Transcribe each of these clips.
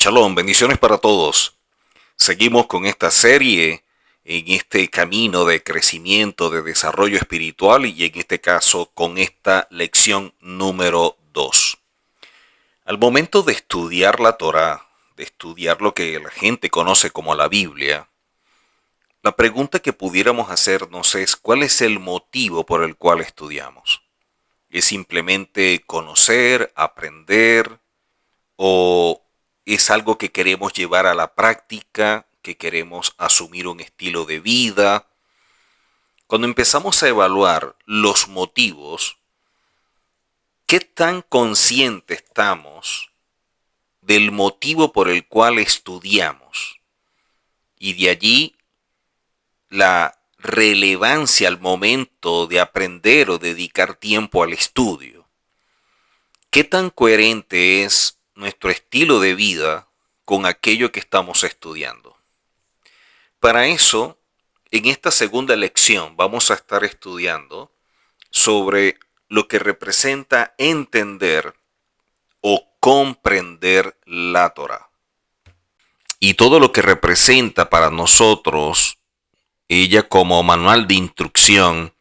Shalom, bendiciones para todos. Seguimos con esta serie en este camino de crecimiento, de desarrollo espiritual y en este caso con esta lección número 2. Al momento de estudiar la Torá, de estudiar lo que la gente conoce como la Biblia, la pregunta que pudiéramos hacernos es ¿cuál es el motivo por el cual estudiamos? ¿Es simplemente conocer, aprender o es algo que queremos llevar a la práctica, que queremos asumir un estilo de vida? Cuando empezamos a evaluar los motivos, ¿qué tan conscientes estamos del motivo por el cual estudiamos? Y de allí la relevancia al momento de aprender o dedicar tiempo al estudio. ¿Qué tan coherente es nuestro estilo de vida con aquello que estamos estudiando? Para eso, en esta segunda lección vamos a estar estudiando sobre lo que representa entender o comprender la Torá. Y todo lo que representa para nosotros ella como manual de instrucción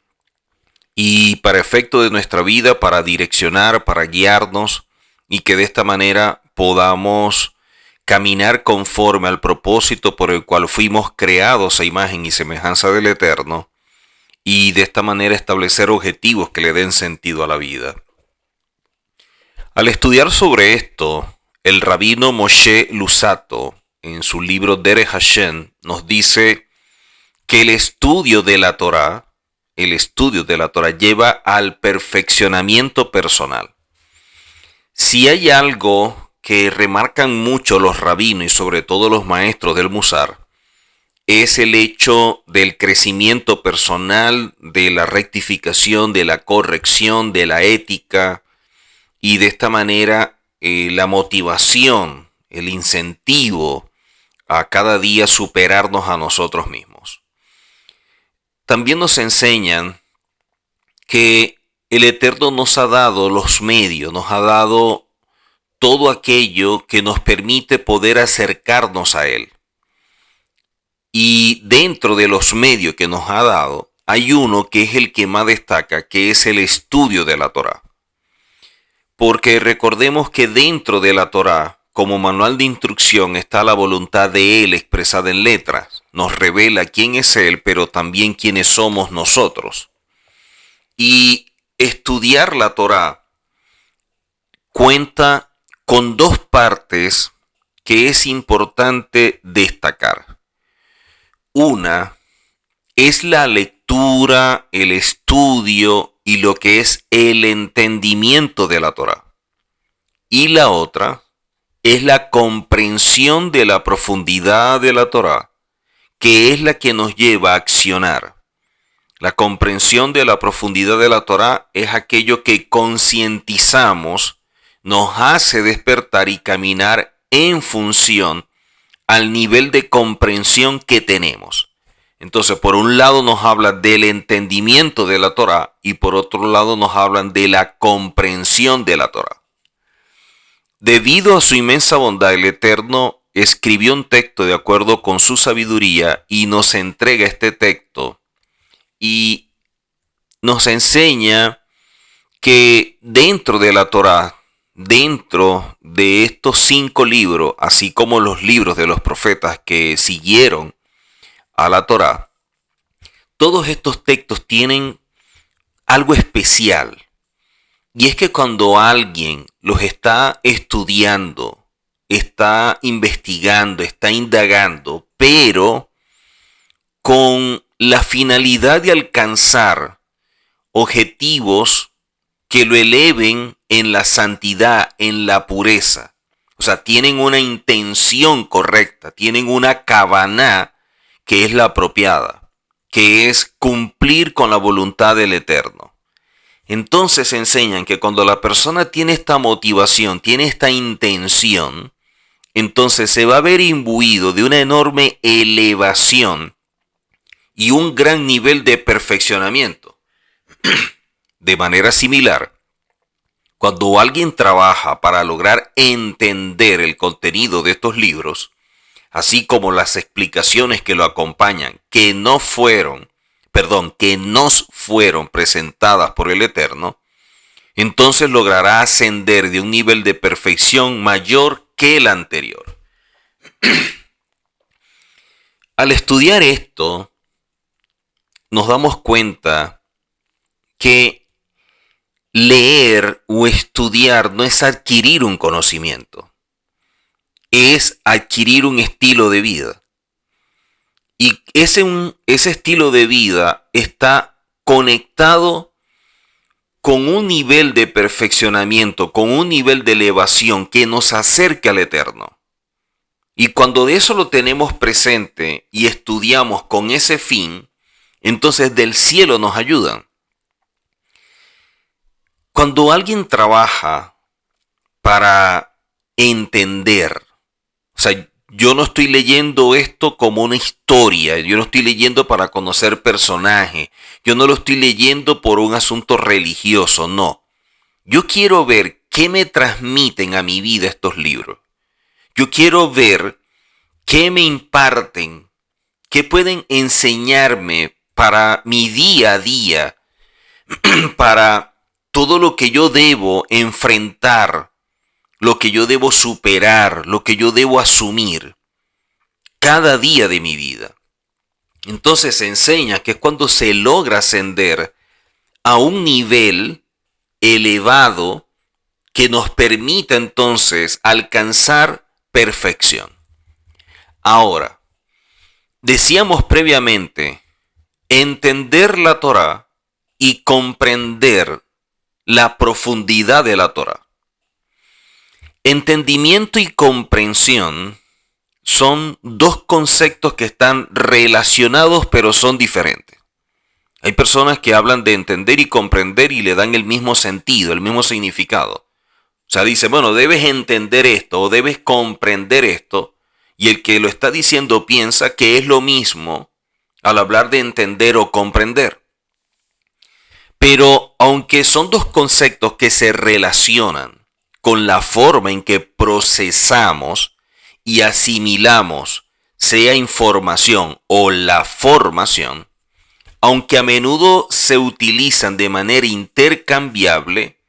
y para efecto de nuestra vida, para direccionar, para guiarnos y que de esta manera podamos caminar conforme al propósito por el cual fuimos creados a imagen y semejanza del Eterno y de esta manera establecer objetivos que le den sentido a la vida. Al estudiar sobre esto, el rabino Moshe Luzzatto en su libro Derech Hashem nos dice que el estudio de la Torá lleva al perfeccionamiento personal. Si hay algo que remarcan mucho los rabinos y sobre todo los maestros del Musar, es el hecho del crecimiento personal, de la rectificación, de la corrección, de la ética y de esta manera la motivación, el incentivo a cada día superarnos a nosotros mismos. También nos enseñan que el Eterno nos ha dado los medios, nos ha dado todo aquello que nos permite poder acercarnos a Él. Y dentro de los medios que nos ha dado, hay uno que es el que más destaca, que es el estudio de la Torá. Porque recordemos que dentro de la Torá, como manual de instrucción, está la voluntad de Él expresada en letras. Nos revela quién es Él, pero también quiénes somos nosotros. Y estudiar la Torá cuenta con dos partes que es importante destacar. Una es la lectura, el estudio y lo que es el entendimiento de la Torá. Y la otra es la comprensión de la profundidad de la Torá, que es la que nos lleva a accionar. La comprensión de la profundidad de la Torá es aquello que concientizamos, nos hace despertar y caminar en función al nivel de comprensión que tenemos. Entonces, por un lado nos habla del entendimiento de la Torá y por otro lado nos hablan de la comprensión de la Torá. Debido a su inmensa bondad, el Eterno escribió un texto de acuerdo con su sabiduría y nos entrega este texto y nos enseña que dentro de la Torá, dentro de estos 5 libros, así como los libros de los profetas que siguieron a la Torá, todos estos textos tienen algo especial. Y es que cuando alguien los está estudiando, está investigando, está indagando, pero con la finalidad de alcanzar objetivos que lo eleven en la santidad, en la pureza. O sea, tienen una intención correcta, tienen una kavaná que es la apropiada, que es cumplir con la voluntad del Eterno. Entonces enseñan que cuando la persona tiene esta motivación, tiene esta intención, entonces se va a ver imbuido de una enorme elevación y un gran nivel de perfeccionamiento. De manera similar, Cuando alguien trabaja para lograr entender el contenido de estos libros, así como las explicaciones que lo acompañan, que nos fueron presentadas por el Eterno, entonces logrará ascender de un nivel de perfección mayor que el anterior. Al estudiar esto, nos damos cuenta que leer o estudiar no es adquirir un conocimiento, es adquirir un estilo de vida. Y ese estilo de vida está conectado con un nivel de perfeccionamiento, con un nivel de elevación que nos acerca al Eterno. Y cuando de eso lo tenemos presente y estudiamos con ese fin, entonces del cielo nos ayudan. Cuando alguien trabaja para entender, o sea, yo no estoy leyendo esto como una historia, yo no estoy leyendo para conocer personajes, yo no lo estoy leyendo por un asunto religioso, no. Yo quiero ver qué me transmiten a mi vida estos libros. Yo quiero ver qué me imparten, qué pueden enseñarme para mi día a día, para todo lo que yo debo enfrentar, lo que yo debo superar, lo que yo debo asumir cada día de mi vida. Entonces se enseña que es cuando se logra ascender a un nivel elevado que nos permita entonces alcanzar perfección. Ahora, decíamos previamente, entender la Torá y comprender la profundidad de la Torá. Entendimiento y comprensión son dos conceptos que están relacionados pero son diferentes. Hay personas que hablan de entender y comprender y le dan el mismo sentido, el mismo significado. O sea, dice, bueno, debes entender esto o debes comprender esto, y el que lo está diciendo piensa que es lo mismo al hablar de entender o comprender. Pero aunque son dos conceptos que se relacionan con la forma en que procesamos y asimilamos, sea información o la formación, aunque a menudo se utilizan de manera intercambiable,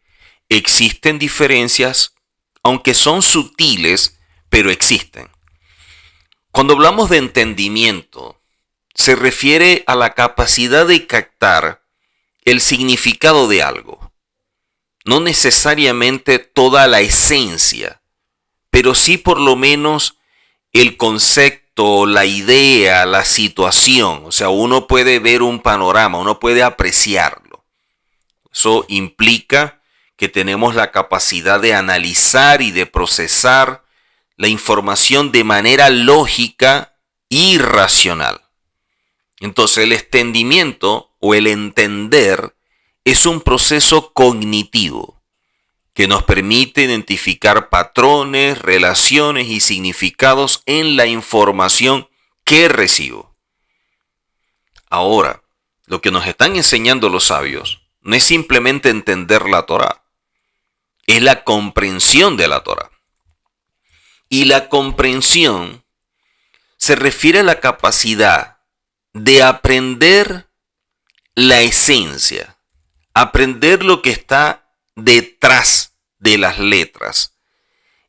existen diferencias, aunque son sutiles, pero existen. Cuando hablamos de entendimiento, se refiere a la capacidad de captar el significado de algo. No necesariamente toda la esencia, pero sí por lo menos el concepto, la idea, la situación. O sea, uno puede ver un panorama, uno puede apreciarlo. Eso implica que tenemos la capacidad de analizar y de procesar la información de manera lógica y racional. Entonces el entendimiento o el entender es un proceso cognitivo que nos permite identificar patrones, relaciones y significados en la información que recibo. Ahora, lo que nos están enseñando los sabios no es simplemente entender la Torá, es la comprensión de la Torá. Y la comprensión se refiere a la capacidad de aprender la esencia, aprender lo que está detrás de las letras.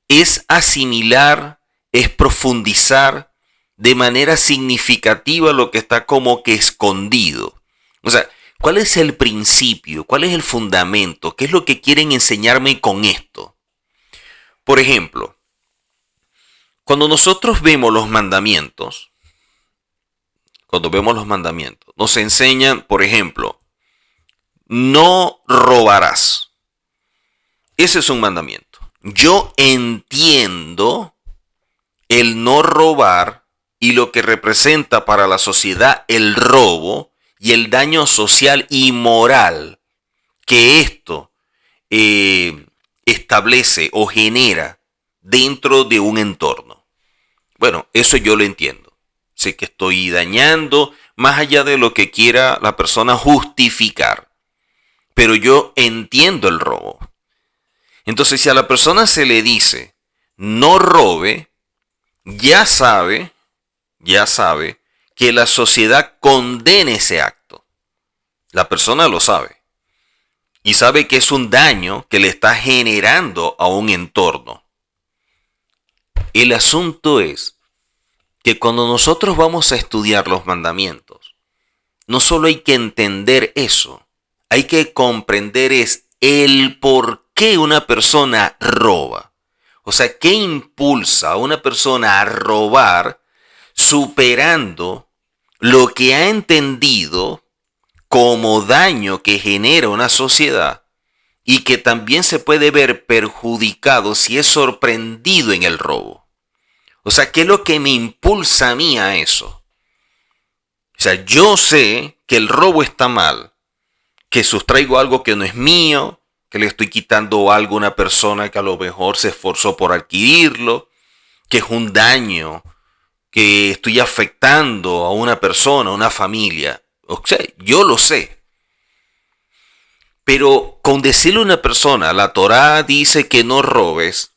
Es asimilar, es profundizar de manera significativa lo que está como que escondido. O sea, ¿cuál es el principio? ¿Cuál es el fundamento? ¿Qué es lo que quieren enseñarme con esto? Por ejemplo, cuando nosotros vemos los mandamientos, nos enseñan, por ejemplo, no robarás. Ese es un mandamiento. Yo entiendo el no robar y lo que representa para la sociedad el robo y el daño social y moral que esto establece o genera dentro de un entorno. Bueno, eso yo lo entiendo. Sé que estoy dañando más allá de lo que quiera la persona justificar. Pero yo entiendo el robo. Entonces, si a la persona se le dice no robe, ya sabe que la sociedad condena ese acto. La persona lo sabe. Y sabe que es un daño que le está generando a un entorno. El asunto es que cuando nosotros vamos a estudiar los mandamientos, no solo hay que entender eso, hay que comprender es el por qué una persona roba. O sea, ¿qué impulsa a una persona a robar superando lo que ha entendido como daño que genera una sociedad y que también se puede ver perjudicado si es sorprendido en el robo? O sea, ¿qué es lo que me impulsa a mí a eso? O sea, yo sé que el robo está mal, que sustraigo algo que no es mío, que le estoy quitando algo a una persona que a lo mejor se esforzó por adquirirlo, que es un daño, que estoy afectando a una persona, a una familia. O sea, yo lo sé. Pero con decirle a una persona, la Torá dice que no robes,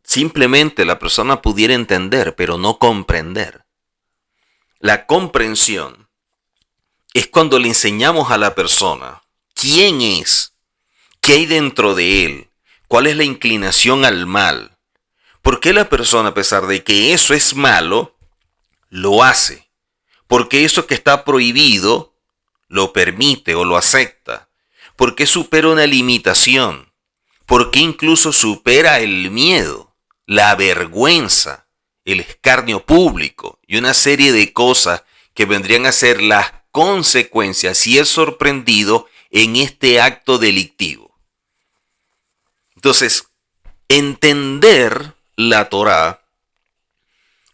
simplemente la persona pudiera entender, pero no comprender. La comprensión es cuando le enseñamos a la persona quién es, qué hay dentro de él, cuál es la inclinación al mal. ¿Por qué la persona, a pesar de que eso es malo, lo hace? Porque eso que está prohibido lo permite o lo acepta. ¿Por qué supera una limitación? ¿Por qué incluso supera el miedo, la vergüenza, el escarnio público y una serie de cosas que vendrían a ser las consecuencias si es sorprendido en este acto delictivo? Entonces, entender la Torá,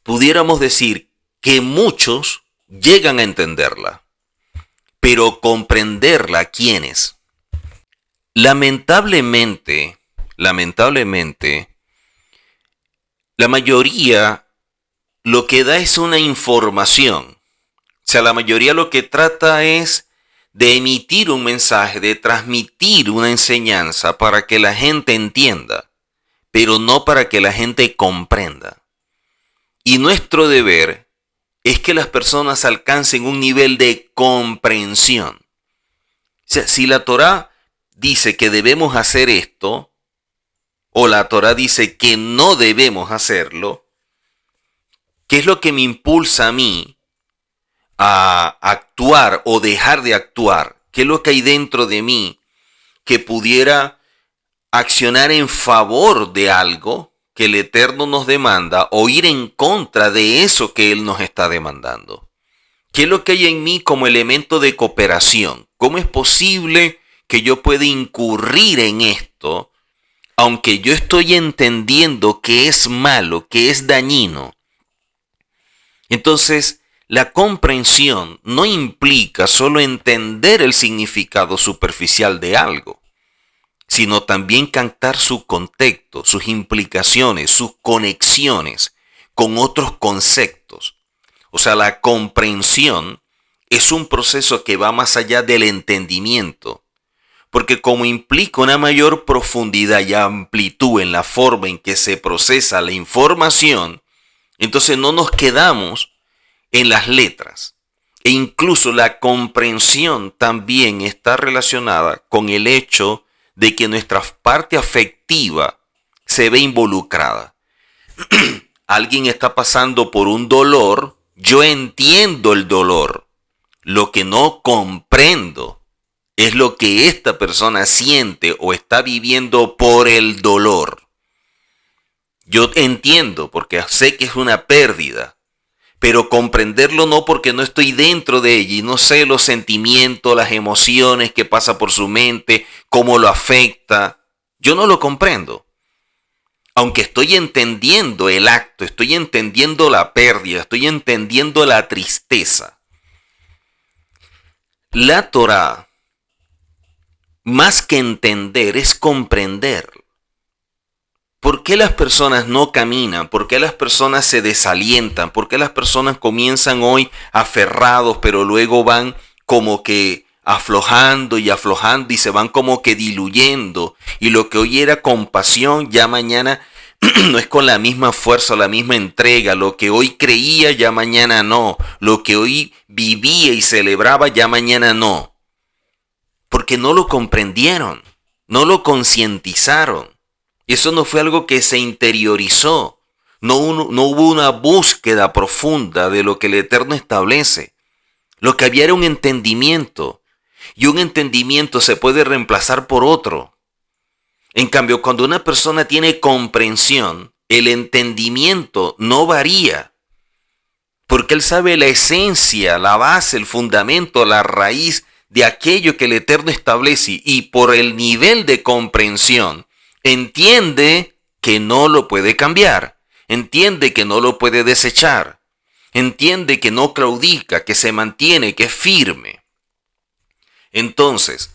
pudiéramos decir que muchos llegan a entenderla, pero comprenderla, ¿quiénes? Lamentablemente, la mayoría lo que da es una información. O sea, la mayoría lo que trata es de emitir un mensaje, de transmitir una enseñanza para que la gente entienda, pero no para que la gente comprenda. Y nuestro deber es que las personas alcancen un nivel de comprensión. O sea, si la Torá dice que debemos hacer esto, o la Torá dice que no debemos hacerlo, ¿qué es lo que me impulsa a mí a actuar o dejar de actuar? ¿Qué es lo que hay dentro de mí que pudiera accionar en favor de algo que el Eterno nos demanda o ir en contra de eso que Él nos está demandando? ¿Qué es lo que hay en mí como elemento de cooperación? ¿Cómo es posible que yo pueda incurrir en esto, aunque yo estoy entendiendo que es malo, que es dañino? Entonces, la comprensión no implica solo entender el significado superficial de algo, sino también captar su contexto, sus implicaciones, sus conexiones con otros conceptos. O sea, la comprensión es un proceso que va más allá del entendimiento, porque como implica una mayor profundidad y amplitud en la forma en que se procesa la información, entonces no nos quedamos en las letras. E incluso la comprensión también está relacionada con el hecho de que nuestra parte afectiva se ve involucrada. Alguien está pasando por un dolor, yo entiendo el dolor. Lo que no comprendo es lo que esta persona siente o está viviendo por el dolor. Yo entiendo porque sé que es una pérdida, pero comprenderlo no, porque no estoy dentro de ella y no sé los sentimientos, las emociones que pasa por su mente, cómo lo afecta. Yo no lo comprendo. Aunque estoy entendiendo el acto, estoy entendiendo la pérdida, estoy entendiendo la tristeza. La Torá, más que entender, es comprender. ¿Por qué las personas no caminan? ¿Por qué las personas se desalientan? ¿Por qué las personas comienzan hoy aferrados, pero luego van como que aflojando y aflojando y se van como que diluyendo. Y lo que hoy era compasión, ya mañana no es con la misma fuerza o la misma entrega. Lo que hoy creía, ya mañana no. Lo que hoy vivía y celebraba, ya mañana no. Porque no lo comprendieron, no lo concientizaron. Eso no fue algo que se interiorizó. No hubo una búsqueda profunda de lo que el Eterno establece. Lo que había era un entendimiento. Y un entendimiento se puede reemplazar por otro. En cambio, cuando una persona tiene comprensión, el entendimiento no varía. Porque él sabe la esencia, la base, el fundamento, la raíz de aquello que el Eterno establece. Y por el nivel de comprensión, entiende que no lo puede cambiar. Entiende que no lo puede desechar. Entiende que no claudica, que se mantiene, que es firme. Entonces,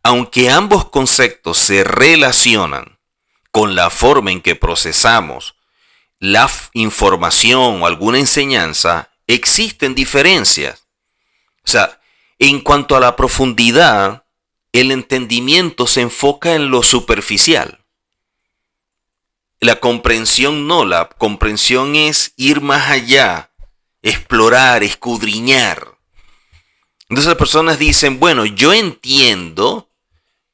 aunque ambos conceptos se relacionan con la forma en que procesamos la información o alguna enseñanza, existen diferencias. O sea, en cuanto a la profundidad, el entendimiento se enfoca en lo superficial. La comprensión no, la comprensión es ir más allá, explorar, escudriñar. Entonces las personas dicen, bueno, yo entiendo,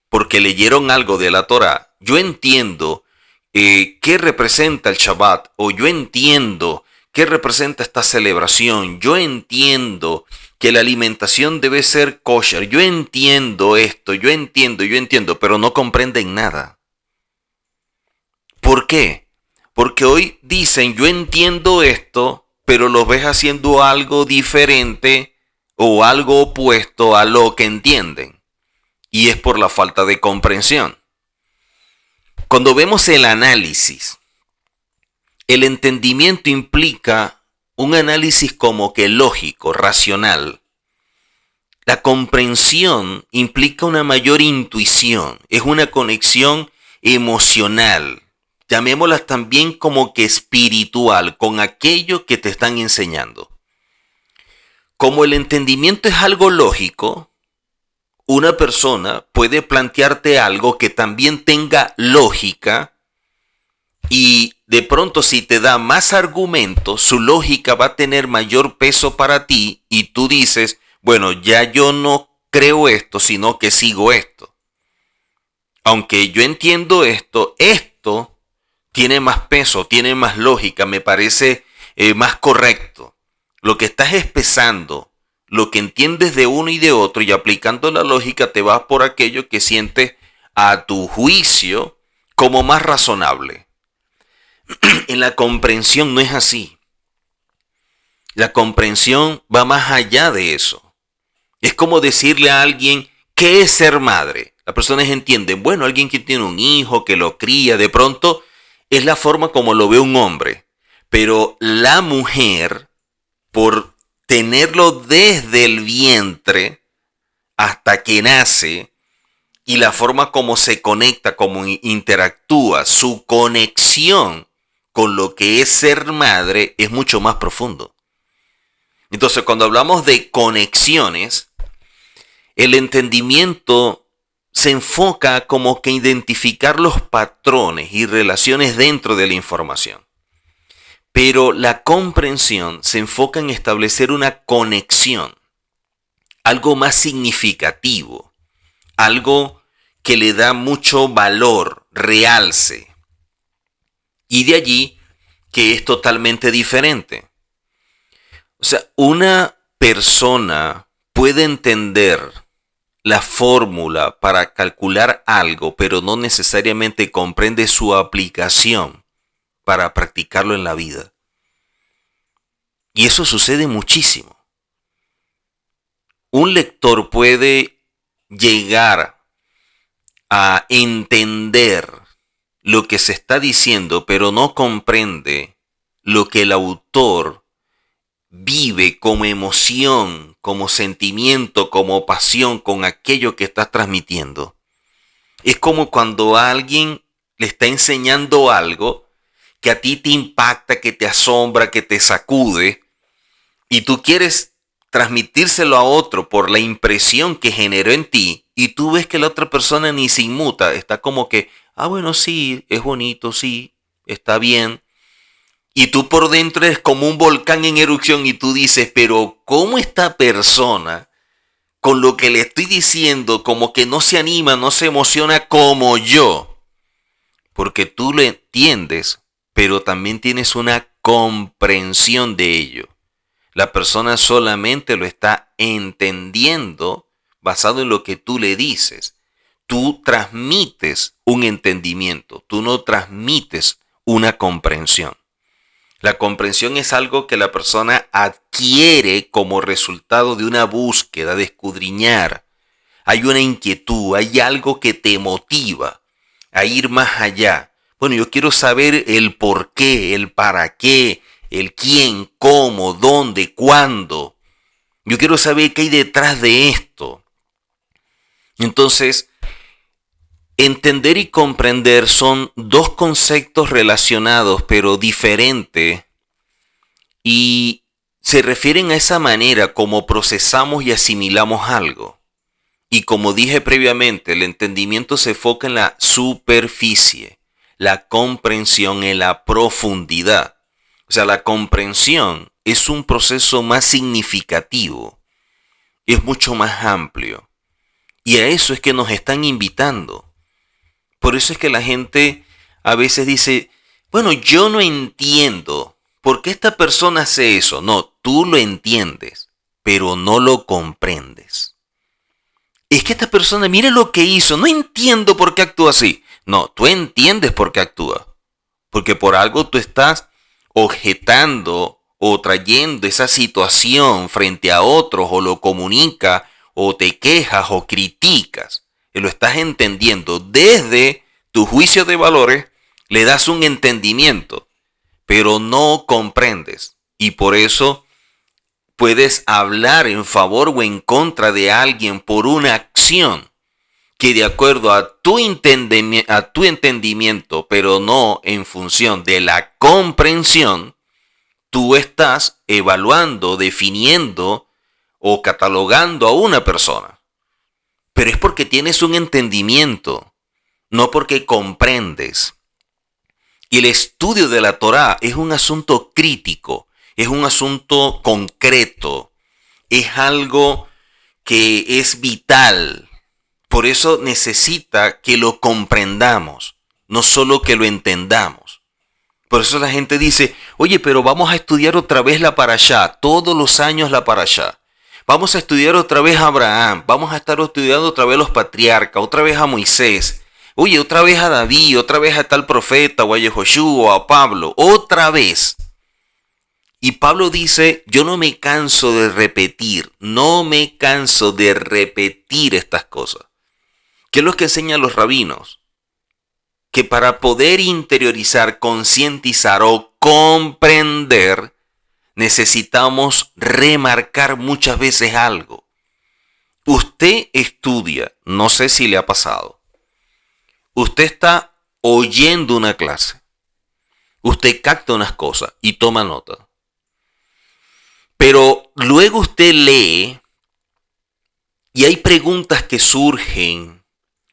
porque leyeron algo de la Torá, yo entiendo qué representa el Shabbat, o yo entiendo qué representa esta celebración, yo entiendo que la alimentación debe ser kosher, yo entiendo esto, yo entiendo, pero no comprenden nada. ¿Por qué? Porque hoy dicen, yo entiendo esto, pero los ves haciendo algo diferente o algo opuesto a lo que entienden. Y es por la falta de comprensión. Cuando vemos el análisis, el entendimiento implica un análisis como que lógico, racional. La comprensión implica una mayor intuición, es una conexión emocional. Llamémoslas también como que espiritual, con aquello que te están enseñando. Como el entendimiento es algo lógico, una persona puede plantearte algo que también tenga lógica y de pronto si te da más argumentos, su lógica va a tener mayor peso para ti y tú dices, bueno, ya yo no creo esto, sino que sigo esto. Aunque yo entiendo esto tiene más peso, tiene más lógica, me parece más correcto. Lo que estás expresando, lo que entiendes de uno y de otro y aplicando la lógica te vas por aquello que sientes a tu juicio como más razonable. En la comprensión no es así. La comprensión va más allá de eso. Es como decirle a alguien, ¿qué es ser madre? Las personas entienden, bueno, alguien que tiene un hijo, que lo cría, de pronto es la forma como lo ve un hombre. Pero la mujer, por tenerlo desde el vientre hasta que nace, y la forma como se conecta, como interactúa, su conexión con lo que es ser madre es mucho más profundo. Entonces, cuando hablamos de conexiones, el entendimiento se enfoca como que identificar los patrones y relaciones dentro de la información. Pero la comprensión se enfoca en establecer una conexión, algo más significativo, algo que le da mucho valor, realce. Y de allí que es totalmente diferente. O sea, una persona puede entender la fórmula para calcular algo, pero no necesariamente comprende su aplicación para practicarlo en la vida. Y eso sucede muchísimo. Un lector puede llegar a entender lo que se está diciendo, pero no comprende lo que el autor vive como emoción, como sentimiento, como pasión con aquello que está transmitiendo. Es como cuando a alguien le está enseñando algo que a ti te impacta, que te asombra, que te sacude, y tú quieres transmitírselo a otro por la impresión que generó en ti y tú ves que la otra persona ni se inmuta, está como que, bueno, sí, es bonito, sí, está bien. Y tú por dentro eres como un volcán en erupción y tú dices, pero ¿cómo esta persona, con lo que le estoy diciendo, como que no se anima, no se emociona como yo? Porque tú lo entiendes, pero también tienes una comprensión de ello. La persona solamente lo está entendiendo basado en lo que tú le dices. Tú transmites un entendimiento, tú no transmites una comprensión. La comprensión es algo que la persona adquiere como resultado de una búsqueda, de escudriñar. Hay una inquietud, hay algo que te motiva a ir más allá. Bueno, yo quiero saber el por qué, el para qué, el quién, cómo, dónde, cuándo. Yo quiero saber qué hay detrás de esto. Entonces, entender y comprender son dos conceptos relacionados pero diferentes y se refieren a esa manera como procesamos y asimilamos algo. Y como dije previamente, el entendimiento se enfoca en la superficie, la comprensión en la profundidad. O sea, la comprensión es un proceso más significativo, es mucho más amplio. Y a eso es que nos están invitando. Por eso es que la gente a veces dice, bueno, yo no entiendo por qué esta persona hace eso. No, tú lo entiendes, pero no lo comprendes. Es que esta persona, mire lo que hizo, no entiendo por qué actúa así. No, tú entiendes por qué actúa. Porque por algo tú estás objetando o trayendo esa situación frente a otros o lo comunica o te quejas o criticas. Y lo estás entendiendo desde tu juicio de valores, le das un entendimiento, pero no comprendes. Y por eso puedes hablar en favor o en contra de alguien por una acción que de acuerdo a tu entendimiento, pero no en función de la comprensión, tú estás evaluando, definiendo o catalogando a una persona. Pero es porque tienes un entendimiento, no porque comprendes. Y el estudio de la Torá es un asunto crítico, es un asunto concreto, es algo que es vital. Por eso necesita que lo comprendamos, no solo que lo entendamos. Por eso la gente dice, oye, pero vamos a estudiar otra vez la Parashá, todos los años la Parashá. Vamos a estudiar otra vez a Abraham, vamos a estar estudiando otra vez a los patriarcas, otra vez a Moisés. Oye, otra vez a David, otra vez a tal profeta, o a Yehoshua, o a Pablo, otra vez. Y Pablo dice, yo no me canso de repetir, estas cosas. ¿Qué es lo que enseñan los rabinos? Que para poder interiorizar, concientizar o comprender, necesitamos remarcar muchas veces algo. Usted estudia, no sé si le ha pasado. Usted está oyendo una clase. Usted capta unas cosas y toma nota. Pero luego usted lee y hay preguntas que surgen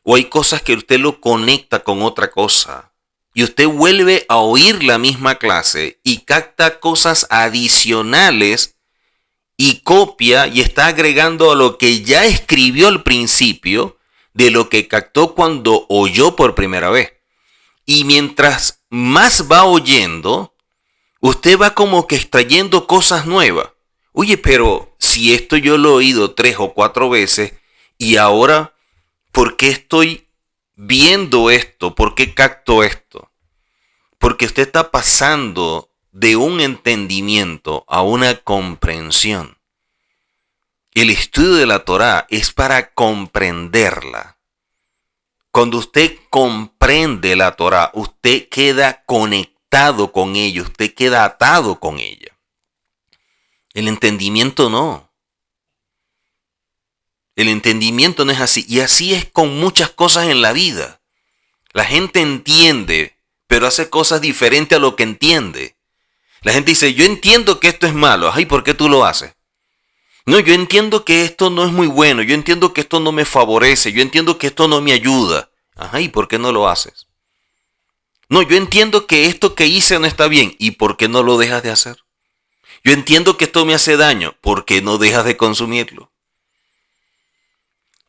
o hay cosas que usted lo conecta con otra cosa. Y usted vuelve a oír la misma clase y capta cosas adicionales y copia y está agregando a lo que ya escribió al principio de lo que captó cuando oyó por primera vez. Y mientras más va oyendo, usted va como que extrayendo cosas nuevas. Oye, pero si esto yo lo he oído 3 o 4 veces y ahora, ¿por qué estoy viendo esto? ¿Por qué capto esto? Porque usted está pasando de un entendimiento a una comprensión. El estudio de la Torá es para comprenderla. Cuando usted comprende la Torá, usted queda conectado con ella, usted queda atado con ella. El entendimiento no. El entendimiento no es así. Y así es con muchas cosas en la vida. La gente entiende, pero hace cosas diferentes a lo que entiende. La gente dice, yo entiendo que esto es malo. Ay, ¿por qué tú lo haces? No, yo entiendo que esto no es muy bueno, yo entiendo que esto no me favorece, yo entiendo que esto no me ayuda. Ajá, ¿y por qué no lo haces? No, yo entiendo que esto que hice no está bien, ¿y por qué no lo dejas de hacer? Yo entiendo que esto me hace daño, ¿por qué no dejas de consumirlo?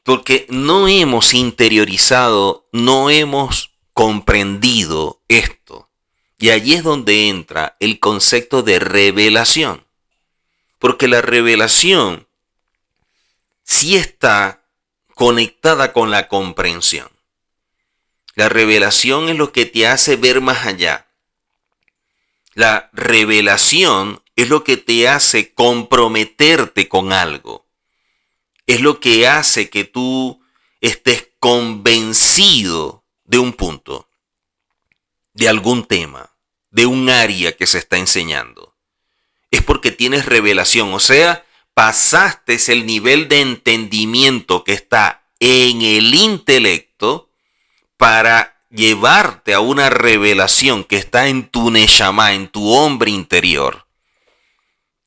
Porque no hemos interiorizado, no hemos comprendido esto. Y allí es donde entra el concepto de revelación. Porque la revelación sí está conectada con la comprensión. La revelación es lo que te hace ver más allá. La revelación es lo que te hace comprometerte con algo. Es lo que hace que tú estés convencido de un punto, de algún tema, de un área que se está enseñando. Es porque tienes revelación, o sea, pasaste el nivel de entendimiento que está en el intelecto para llevarte a una revelación que está en tu neshama, en tu hombre interior.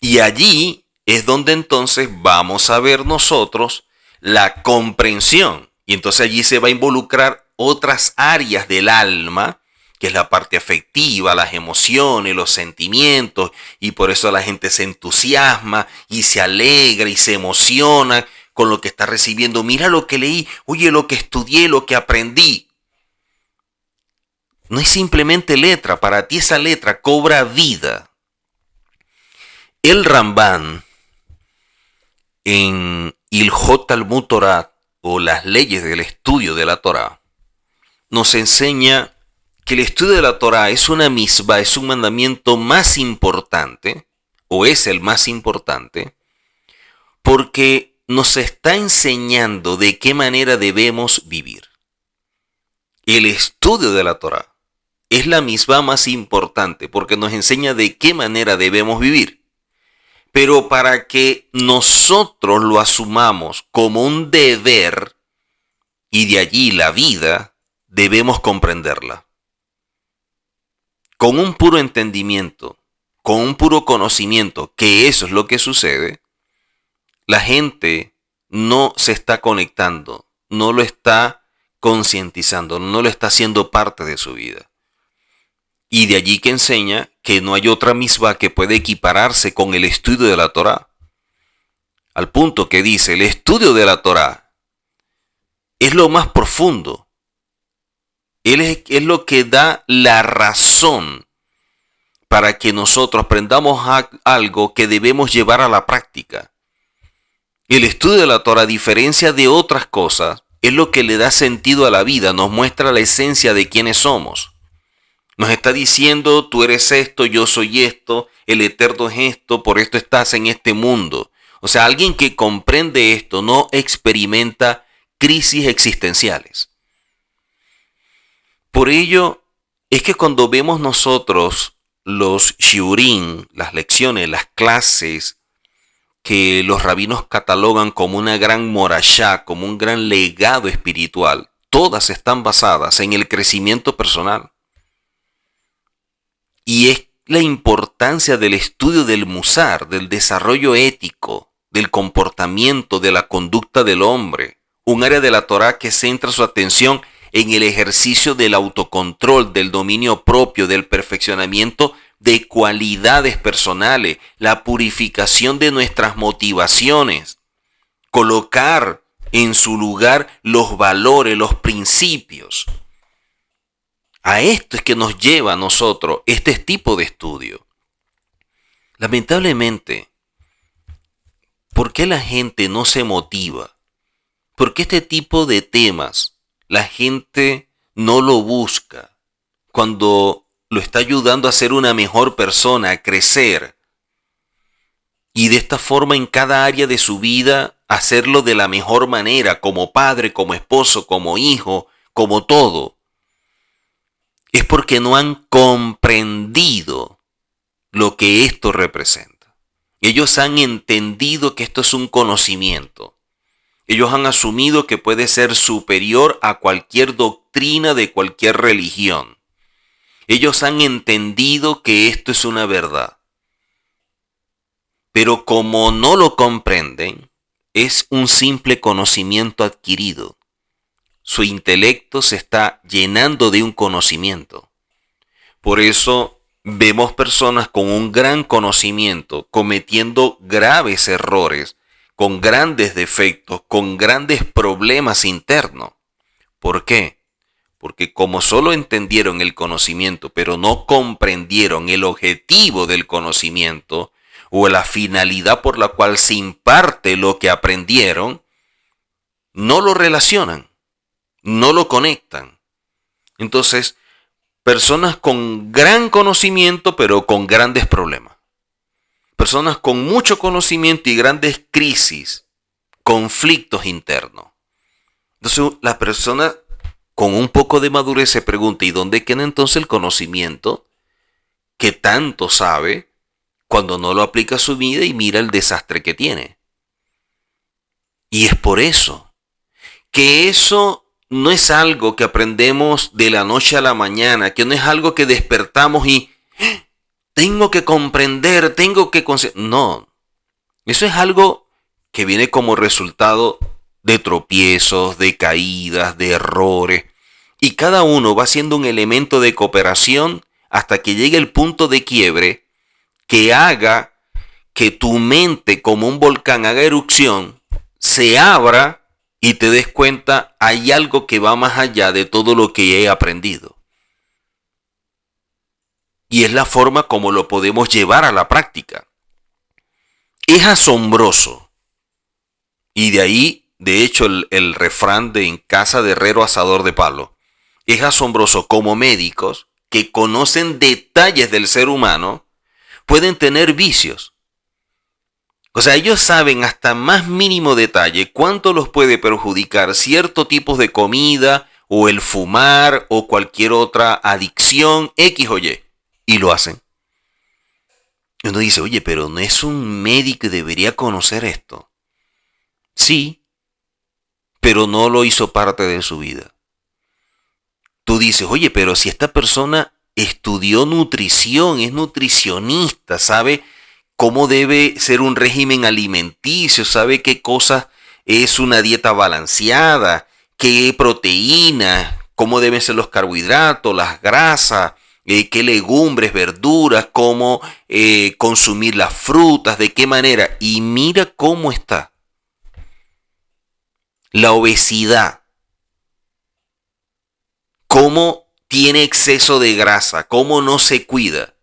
Y allí es donde entonces vamos a ver nosotros la comprensión. Y entonces allí se va a involucrar otras áreas del alma, que es la parte afectiva, las emociones, los sentimientos, y por eso la gente se entusiasma y se alegra y se emociona con lo que está recibiendo. Mira lo que leí, oye lo que estudié, lo que aprendí. No es simplemente letra, para ti esa letra cobra vida. El Ramban en Ilhot Talmud Torah o las leyes del estudio de la Torah nos enseña que el estudio de la Torah es una misbah, es un mandamiento más importante o es el más importante porque nos está enseñando de qué manera debemos vivir. El estudio de la Torah es la misbah más importante porque nos enseña de qué manera debemos vivir. Pero para que nosotros lo asumamos como un deber y de allí la vida, debemos comprenderla. Con un puro entendimiento, con un puro conocimiento que eso es lo que sucede, la gente no se está conectando, no lo está concientizando, no lo está haciendo parte de su vida. Y de allí que enseña que no hay otra misbah que puede equipararse con el estudio de la Torá. Al punto que dice, el estudio de la Torá es lo más profundo. Es lo que da la razón para que nosotros aprendamos algo que debemos llevar a la práctica. El estudio de la Torá, a diferencia de otras cosas, es lo que le da sentido a la vida, nos muestra la esencia de quiénes somos. Nos está diciendo, tú eres esto, yo soy esto, el eterno es esto, por esto estás en este mundo. O sea, alguien que comprende esto no experimenta crisis existenciales. Por ello es que cuando vemos nosotros los shiurim, las lecciones, las clases que los rabinos catalogan como una gran morashá, como un gran legado espiritual, todas están basadas en el crecimiento personal. Y es la importancia del estudio del musar, del desarrollo ético, del comportamiento, de la conducta del hombre. Un área de la Torá que centra su atención en el ejercicio del autocontrol, del dominio propio, del perfeccionamiento de cualidades personales, la purificación de nuestras motivaciones, colocar en su lugar los valores, los principios. A esto es que nos lleva a nosotros este tipo de estudio. Lamentablemente, ¿por qué la gente no se motiva? ¿Por qué este tipo de temas la gente no lo busca cuando lo está ayudando a ser una mejor persona, a crecer? Y de esta forma en cada área de su vida hacerlo de la mejor manera, como padre, como esposo, como hijo, como todo. Es porque no han comprendido lo que esto representa. Ellos han entendido que esto es un conocimiento. Ellos han asumido que puede ser superior a cualquier doctrina de cualquier religión. Ellos han entendido que esto es una verdad. pero como no lo comprenden, es un simple conocimiento adquirido. Su intelecto se está llenando de un conocimiento. Por eso vemos personas con un gran conocimiento cometiendo graves errores, con grandes defectos, con grandes problemas internos. ¿Por qué? Porque como solo entendieron el conocimiento, pero no comprendieron el objetivo del conocimiento o la finalidad por la cual se imparte lo que aprendieron, no lo relacionan, no lo conectan. Entonces, personas con gran conocimiento, pero con grandes problemas. Personas con mucho conocimiento y grandes crisis, conflictos internos. Entonces, la persona con un poco de madurez se pregunta, ¿y dónde queda entonces el conocimiento que tanto sabe cuando no lo aplica a su vida y mira el desastre que tiene? Y es por eso que eso no es algo que aprendemos de la noche a la mañana, que no es algo que despertamos y tengo que comprender, no, eso es algo que viene como resultado de tropiezos, de caídas, de errores. Y cada uno va siendo un elemento de cooperación hasta que llegue el punto de quiebre que haga que tu mente, como un volcán, haga erupción, se abra y te des cuenta, hay algo que va más allá de todo lo que he aprendido. Y es la forma como lo podemos llevar a la práctica. Es asombroso. Y de ahí, de hecho, el refrán de en casa de herrero asador de palo. Es asombroso como médicos que conocen detalles del ser humano pueden tener vicios. O sea, ellos saben hasta más mínimo detalle cuánto los puede perjudicar ciertos tipos de comida o el fumar o cualquier otra adicción X o Y. Y lo hacen. Y uno dice, oye, pero no es un médico que debería conocer esto. Sí, pero no lo hizo parte de su vida. Tú dices, oye, pero si esta persona estudió nutrición, es nutricionista, sabe cómo debe ser un régimen alimenticio, sabe qué cosa es una dieta balanceada, qué proteínas, cómo deben ser los carbohidratos, las grasas, qué legumbres, verduras, cómo consumir las frutas, de qué manera. Y mira cómo está. La obesidad, cómo tiene exceso de grasa, cómo no se cuida.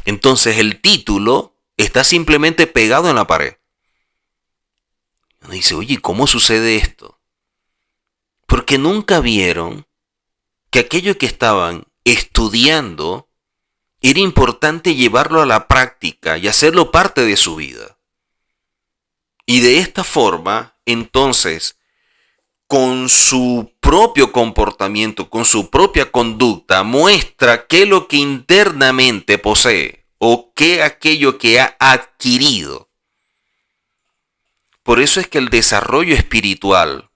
Entonces el título está simplemente pegado en la pared. Uno dice, oye, ¿cómo sucede esto? Porque nunca vieron que aquello que estaban estudiando era importante llevarlo a la práctica y hacerlo parte de su vida. Y de esta forma, entonces, con su propio comportamiento, con su propia conducta, muestra qué es lo que internamente posee o qué aquello que ha adquirido. Por eso es que el desarrollo espiritual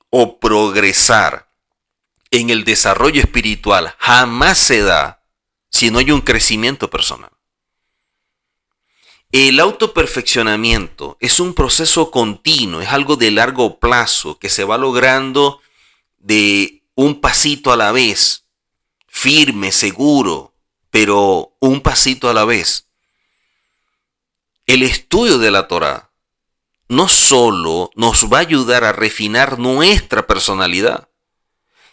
o progresar en el desarrollo espiritual jamás se da si no hay un crecimiento personal. El autoperfeccionamiento es un proceso continuo, es algo de largo plazo que se va logrando de un pasito a la vez, firme, seguro, pero un pasito a la vez. El estudio de la Torá no solo nos va a ayudar a refinar nuestra personalidad,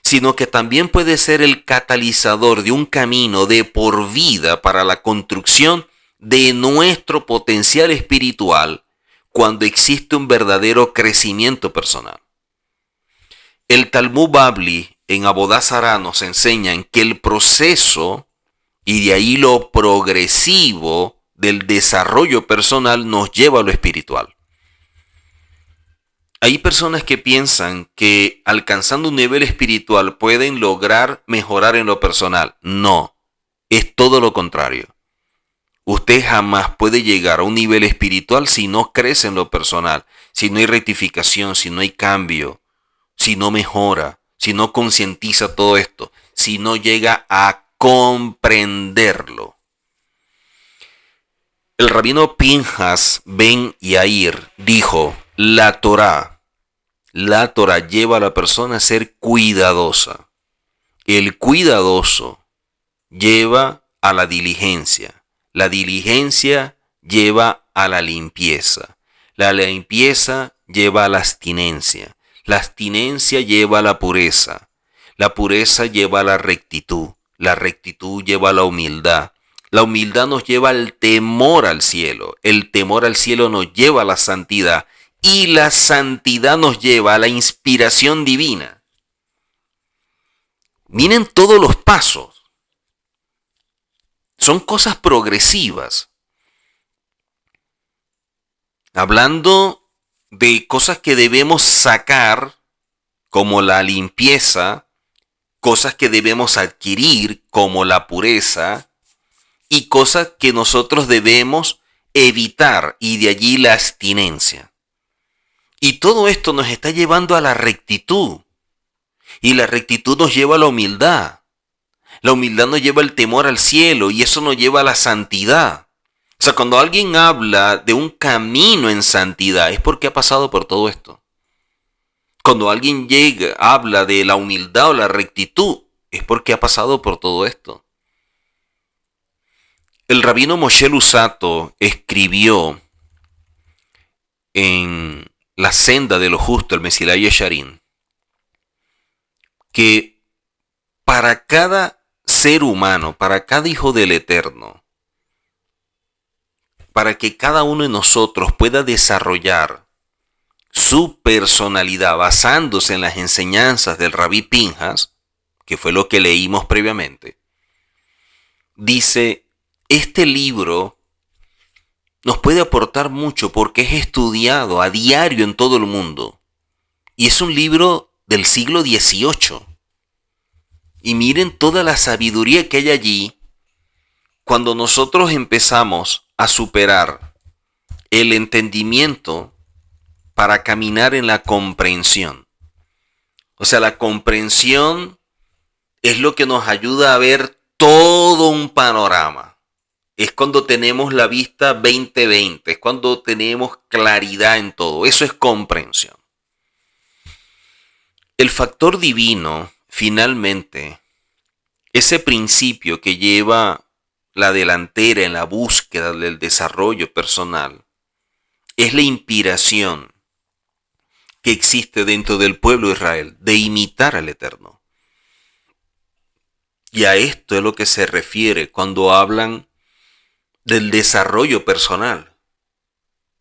sino que también puede ser el catalizador de un camino de por vida para la construcción de nuestro potencial espiritual cuando existe un verdadero crecimiento personal. El Talmud Babli en Abodá Zará nos enseñan que el proceso y de ahí lo progresivo del desarrollo personal nos lleva a lo espiritual. Hay personas que piensan que alcanzando un nivel espiritual pueden lograr mejorar en lo personal. No, es todo lo contrario. Usted jamás puede llegar a un nivel espiritual si no crece en lo personal, si no hay rectificación, si no hay cambio, si no mejora, si no concientiza todo esto, si no llega a comprenderlo. El rabino Pinhas ben Yair dijo, la Torá lleva a la persona a ser cuidadosa. El cuidadoso lleva a la diligencia lleva a la limpieza lleva a la abstinencia lleva a la pureza lleva a la rectitud lleva a la humildad nos lleva al temor al cielo, el temor al cielo nos lleva a la santidad y la santidad nos lleva a la inspiración divina. Miren todos los pasos. Son cosas progresivas. Hablando de cosas que debemos sacar, como la limpieza, cosas que debemos adquirir, como la pureza, y cosas que nosotros debemos evitar, y de allí la abstinencia. Y todo esto nos está llevando a la rectitud, y la rectitud nos lleva a la humildad. La humildad nos lleva al temor al cielo y eso nos lleva a la santidad. O sea, cuando alguien habla de un camino en santidad es porque ha pasado por todo esto. Cuando alguien habla de la humildad o la rectitud es porque ha pasado por todo esto. El rabino Moshe Luzzatto escribió en La senda de lo justo, el Mesilai Yesharim, que para cada ser humano, para cada hijo del Eterno, para que cada uno de nosotros pueda desarrollar su personalidad basándose en las enseñanzas del Rabí Pinhas, que fue lo que leímos previamente, dice, este libro nos puede aportar mucho porque es estudiado a diario en todo el mundo y es un libro del siglo XVIII. Y miren toda la sabiduría que hay allí cuando nosotros empezamos a superar el entendimiento para caminar en la comprensión. O sea, la comprensión es lo que nos ayuda a ver todo un panorama. Es cuando tenemos la vista 20/20, es cuando tenemos claridad en todo. Eso es comprensión. El factor divino, finalmente, ese principio que lleva la delantera en la búsqueda del desarrollo personal, es la inspiración que existe dentro del pueblo de Israel de imitar al Eterno. Y a esto es lo que se refiere cuando hablan del desarrollo personal,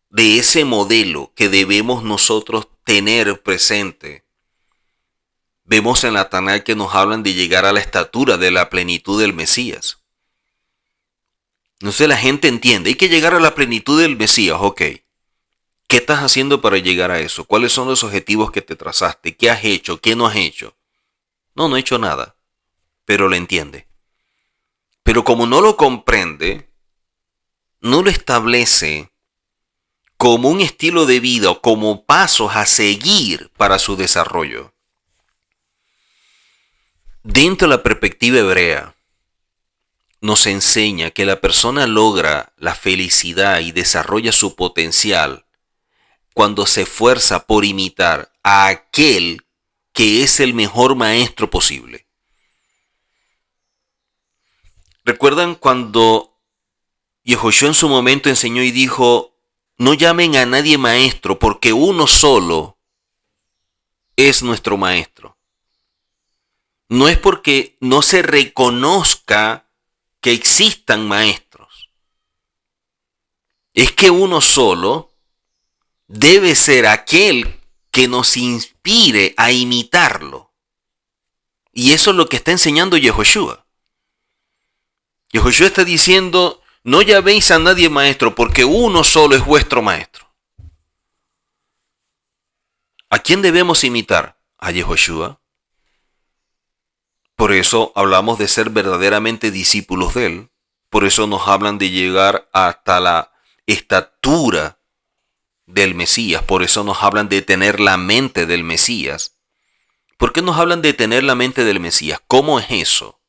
de ese modelo que debemos nosotros tener presente. Vemos en la Tanakh que nos hablan de llegar a la estatura de la plenitud del Mesías. No sé, la gente entiende, hay que llegar a la plenitud del Mesías, ok. ¿Qué estás haciendo para llegar a eso? ¿Cuáles son los objetivos que te trazaste? ¿Qué has hecho? ¿Qué no has hecho? No he hecho nada, pero lo entiende. Pero como no lo comprende, no lo establece como un estilo de vida o como pasos a seguir para su desarrollo. Dentro de la perspectiva hebrea, nos enseña que la persona logra la felicidad y desarrolla su potencial cuando se esfuerza por imitar a aquel que es el mejor maestro posible. ¿Recuerdan cuando Yehoshua en su momento enseñó y dijo, no llamen a nadie maestro porque uno solo es nuestro maestro? No es porque no se reconozca que existan maestros. Es que uno solo debe ser aquel que nos inspire a imitarlo. Y eso es lo que está enseñando Yehoshua. Yehoshua está diciendo, no llaméis a nadie maestro porque uno solo es vuestro maestro. ¿A quién debemos imitar? A Yehoshua. Por eso hablamos de ser verdaderamente discípulos de él. Por eso nos hablan de llegar hasta la estatura del Mesías. Por eso nos hablan de tener la mente del Mesías. ¿Por qué nos hablan de tener la mente del Mesías? ¿Cómo es eso?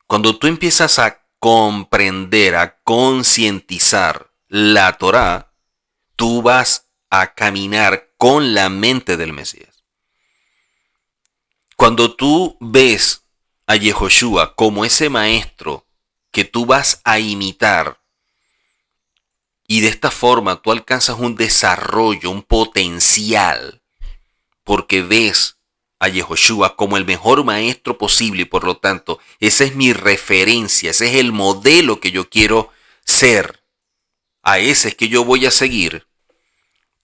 Cuando tú empiezas a comprender, a concientizar la Torá, tú vas a caminar con la mente del Mesías. Cuando tú ves a Yehoshua como ese maestro que tú vas a imitar, y de esta forma tú alcanzas un desarrollo, un potencial, porque ves a Yehoshua como el mejor maestro posible y por lo tanto esa es mi referencia, ese es el modelo que yo quiero ser, a ese es que yo voy a seguir.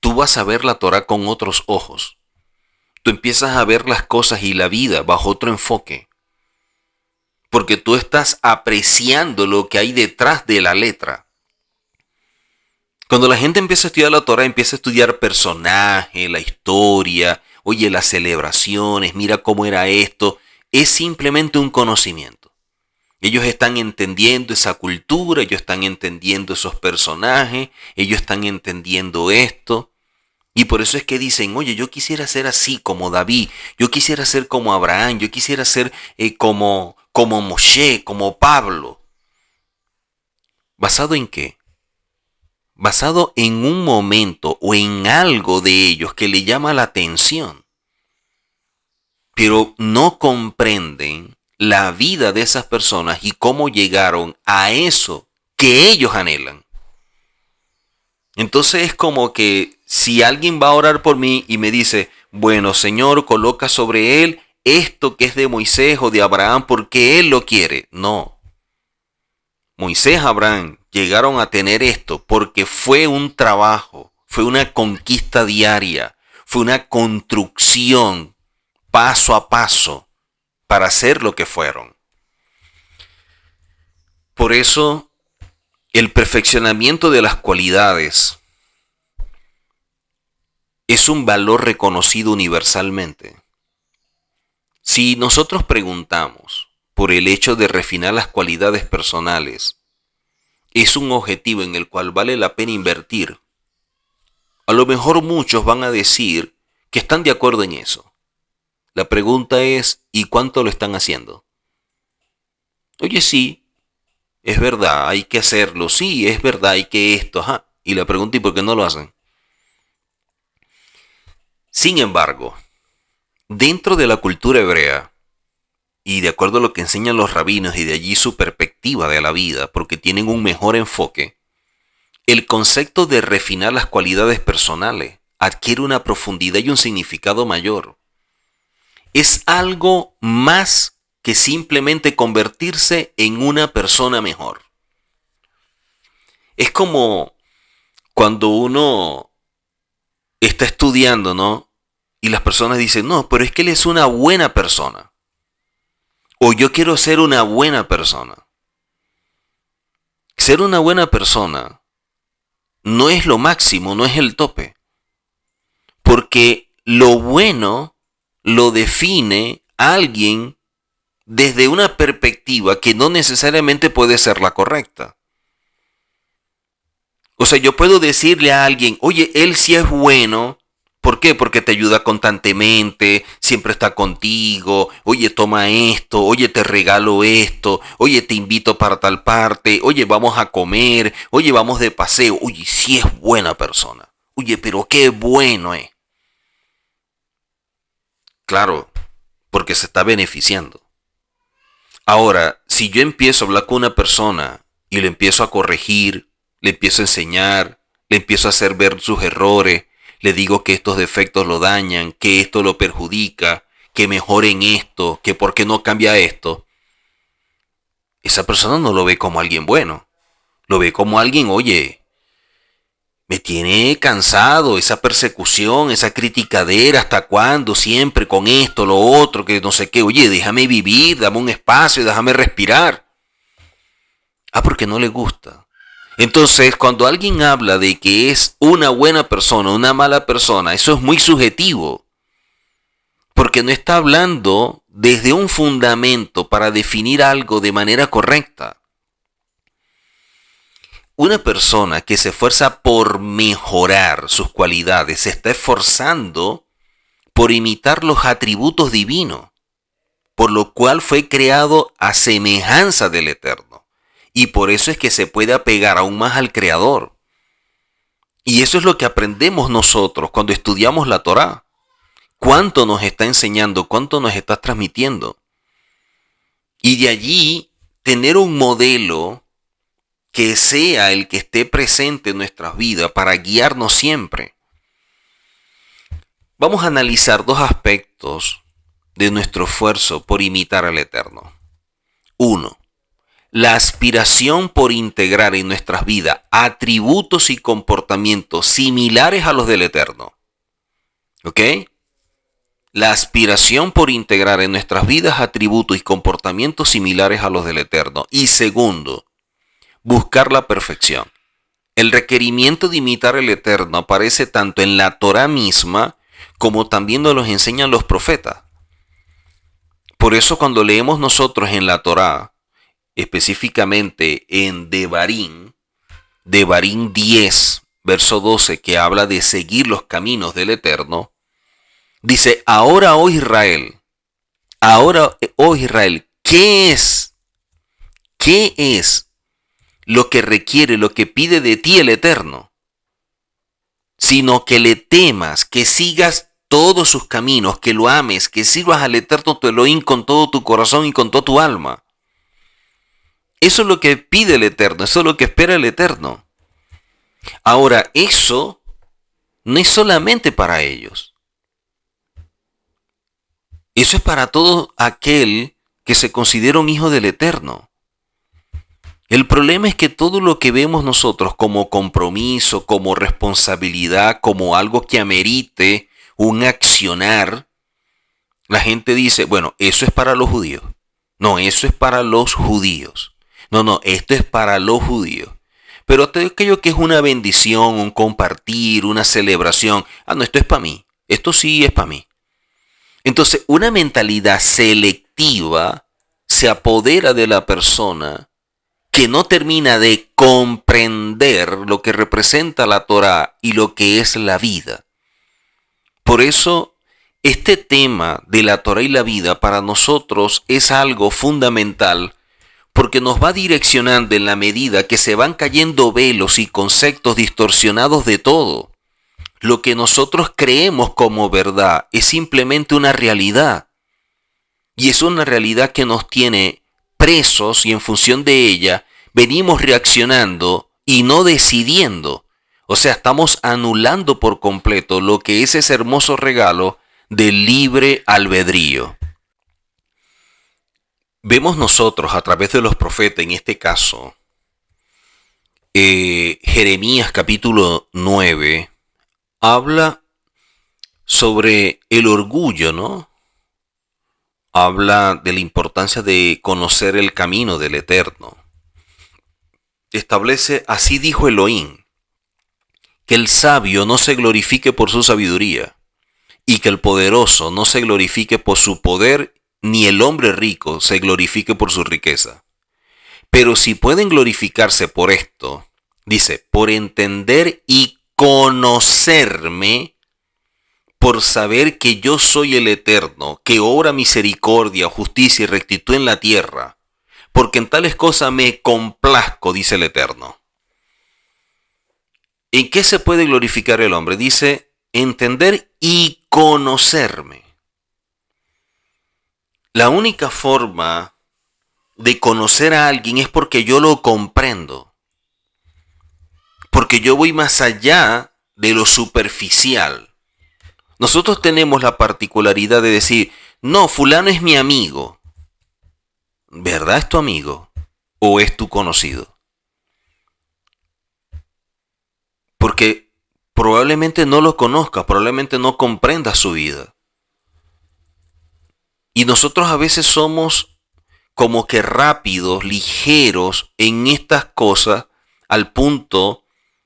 Tú vas a ver la Torá con otros ojos. Tú empiezas a ver las cosas y la vida bajo otro enfoque. Porque tú estás apreciando lo que hay detrás de la letra. Cuando la gente empieza a estudiar la Torá, empieza a estudiar personajes, la historia, oye, las celebraciones, mira cómo era esto. Es simplemente un conocimiento. Ellos están entendiendo esa cultura, ellos están entendiendo esos personajes, ellos están entendiendo esto. Y por eso es que dicen, oye, yo quisiera ser así como David, yo quisiera ser como Abraham, yo quisiera ser como Moshe, como Pablo. ¿Basado en qué? Basado en un momento o en algo de ellos que le llama la atención. Pero no comprenden la vida de esas personas y cómo llegaron a eso que ellos anhelan. Entonces es como que si alguien va a orar por mí y me dice, bueno, Señor, coloca sobre él esto que es de Moisés o de Abraham porque él lo quiere. No. Moisés y Abraham llegaron a tener esto porque fue un trabajo, fue una conquista diaria, fue una construcción paso a paso para ser lo que fueron. Por eso, el perfeccionamiento de las cualidades es un valor reconocido universalmente. Si nosotros preguntamos por el hecho de refinar las cualidades personales, es un objetivo en el cual vale la pena invertir. A lo mejor muchos van a decir que están de acuerdo en eso. La pregunta es, ¿y cuánto lo están haciendo? Oye, sí, es verdad, hay que hacerlo. Sí, es verdad, hay que esto. Ajá. Y la pregunta, ¿y por qué no lo hacen? Sin embargo, dentro de la cultura hebrea, y de acuerdo a lo que enseñan los rabinos y de allí su perspectiva de la vida, porque tienen un mejor enfoque, el concepto de refinar las cualidades personales adquiere una profundidad y un significado mayor. Es algo más que simplemente convertirse en una persona mejor. Es como cuando uno está estudiando, ¿no? Y las personas dicen, no, pero es que él es una buena persona. O yo quiero ser una buena persona. Ser una buena persona no es lo máximo, no es el tope. Porque lo bueno lo define alguien desde una perspectiva que no necesariamente puede ser la correcta. O sea, yo puedo decirle a alguien, oye, él sí es bueno. ¿Por qué? Porque te ayuda constantemente, siempre está contigo, oye, toma esto, oye, te regalo esto, oye, te invito para tal parte, oye, vamos a comer, oye, vamos de paseo, oye, sí es buena persona, oye, pero qué bueno es. Claro, porque se está beneficiando. Ahora, si yo empiezo a hablar con una persona y le empiezo a corregir, le empiezo a enseñar, le empiezo a hacer ver sus errores, le digo que estos defectos lo dañan, que esto lo perjudica, que mejoren esto, que por qué no cambia esto. Esa persona no lo ve como alguien bueno. Lo ve como alguien, oye, me tiene cansado esa persecución, esa criticadera, ¿hasta cuándo? Siempre con esto, lo otro, que no sé qué. Oye, déjame vivir, dame un espacio, déjame respirar. Ah, porque no le gusta. Entonces, cuando alguien habla de que es una buena persona, una mala persona, eso es muy subjetivo. Porque no está hablando desde un fundamento para definir algo de manera correcta. Una persona que se esfuerza por mejorar sus cualidades se está esforzando por imitar los atributos divinos, por lo cual fue creado a semejanza del Eterno. Y por eso es que se puede apegar aún más al Creador. Y eso es lo que aprendemos nosotros cuando estudiamos la Torá. ¿Cuánto nos está enseñando? ¿Cuánto nos está transmitiendo? Y de allí tener un modelo que sea el que esté presente en nuestras vidas para guiarnos siempre. Vamos a analizar dos aspectos de nuestro esfuerzo por imitar al Eterno. 1. La aspiración por integrar en nuestras vidas atributos y comportamientos similares a los del Eterno. ¿Ok? La aspiración por integrar en nuestras vidas atributos y comportamientos similares a los del Eterno. Y segundo, buscar la perfección. El requerimiento de imitar al Eterno aparece tanto en la Torá misma como también nos los enseñan los profetas. Por eso cuando leemos nosotros en la Torá, específicamente en Devarim 10, verso 12, que habla de seguir los caminos del Eterno, dice, ahora, oh Israel, ¿qué es? ¿Qué es lo que requiere, lo que pide de ti el Eterno? Sino que le temas, que sigas todos sus caminos, que lo ames, que sirvas al Eterno tu Elohim con todo tu corazón y con toda tu alma. Eso es lo que pide el Eterno, eso es lo que espera el Eterno. Ahora, eso no es solamente para ellos. Eso es para todo aquel que se considera un hijo del Eterno. El problema es que todo lo que vemos nosotros como compromiso, como responsabilidad, como algo que amerite un accionar, la gente dice, bueno, eso es para los judíos. No, eso es para los judíos. No, esto es para los judíos. Pero todo aquello que es una bendición, un compartir, una celebración, no, esto es para mí. Esto sí es para mí. Entonces, una mentalidad selectiva se apodera de la persona que no termina de comprender lo que representa la Torá y lo que es la vida. Por eso, este tema de la Torá y la vida para nosotros es algo fundamental porque nos va direccionando en la medida que se van cayendo velos y conceptos distorsionados de todo. Lo que nosotros creemos como verdad es simplemente una realidad. Y es una realidad que nos tiene presos y en función de ella venimos reaccionando y no decidiendo. O sea, estamos anulando por completo lo que es ese hermoso regalo del libre albedrío. Vemos nosotros a través de los profetas, en este caso, Jeremías capítulo 9, habla sobre el orgullo, ¿no? Habla de la importancia de conocer el camino del Eterno. Establece, así dijo Elohim, que el sabio no se glorifique por su sabiduría, y que el poderoso no se glorifique por su poder, ni el hombre rico se glorifique por su riqueza. Pero si pueden glorificarse por esto, dice, por entender y conocerme, por saber que yo soy el Eterno, que obra misericordia, justicia y rectitud en la tierra, porque en tales cosas me complazco, dice el Eterno. ¿En qué se puede glorificar el hombre? Dice, entender y conocerme. La única forma de conocer a alguien es porque yo lo comprendo. Porque yo voy más allá de lo superficial. Nosotros tenemos la particularidad de decir, no, fulano es mi amigo. ¿Verdad es tu amigo? ¿O es tu conocido? Porque probablemente no lo conozcas, probablemente no comprendas su vida. Y nosotros a veces somos como que rápidos, ligeros en estas cosas al punto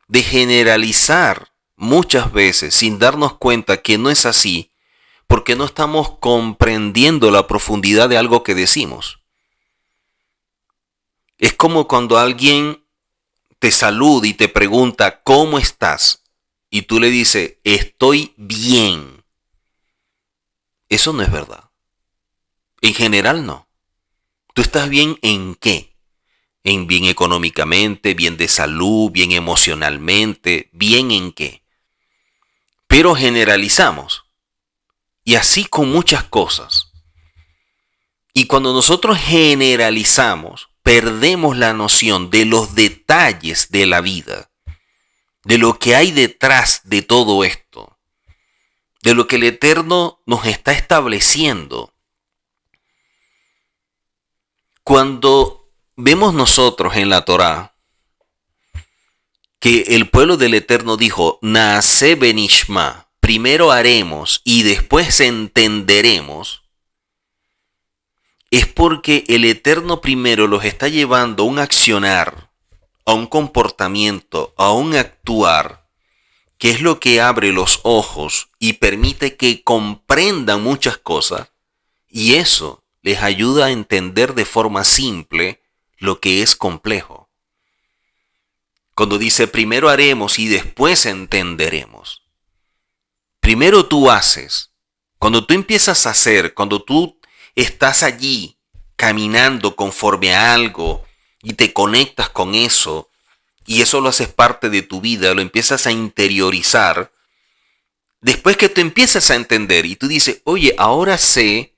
de generalizar muchas veces sin darnos cuenta que no es así, porque no estamos comprendiendo la profundidad de algo que decimos. Es como cuando alguien te saluda y te pregunta, ¿cómo estás? Y tú le dices, estoy bien. Eso no es verdad. En general no. ¿Tú estás bien en qué? en bien económicamente, bien de salud, bien emocionalmente, bien en qué. Pero generalizamos. Y así con muchas cosas. Y cuando nosotros generalizamos, perdemos la noción de los detalles de la vida, de lo que hay detrás de todo esto, de lo que el Eterno nos está estableciendo. Cuando vemos nosotros en la Torá que el pueblo del Eterno dijo, Naaseh benishma, primero haremos y después entenderemos, es porque el Eterno primero los está llevando a un accionar, a un comportamiento, a un actuar, que es lo que abre los ojos y permite que comprendan muchas cosas, y eso les ayuda a entender de forma simple lo que es complejo. Cuando dice primero haremos y después entenderemos. Primero tú haces. Cuando tú empiezas a hacer, cuando tú estás allí caminando conforme a algo y te conectas con eso y eso lo haces parte de tu vida, lo empiezas a interiorizar, después que tú empiezas a entender y tú dices, oye, ahora sé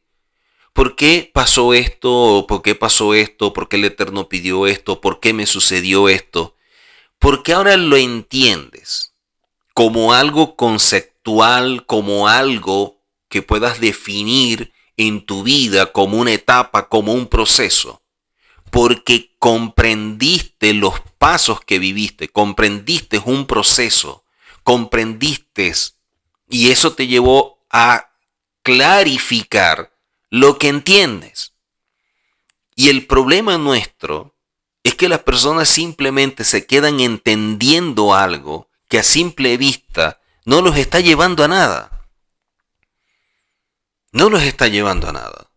por qué pasó esto, por qué pasó esto, por qué el Eterno pidió esto, por qué me sucedió esto, porque ahora lo entiendes como algo conceptual, como algo que puedas definir en tu vida como una etapa, como un proceso, porque comprendiste los pasos que viviste, comprendiste un proceso, comprendiste y eso te llevó a clarificar lo que entiendes. Y el problema nuestro es que las personas simplemente se quedan entendiendo algo que a simple vista no los está llevando a nada. No los está llevando a nada.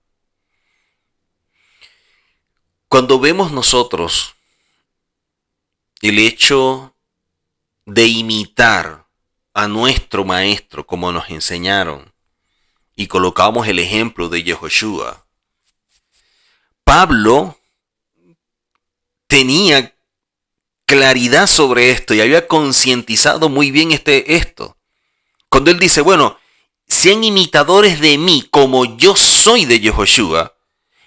Cuando vemos nosotros el hecho de imitar a nuestro maestro como nos enseñaron y colocamos el ejemplo de Yehoshua, Pablo tenía claridad sobre esto y había concientizado muy bien esto. Cuando él dice, bueno, sean imitadores de mí como yo soy de Yehoshua,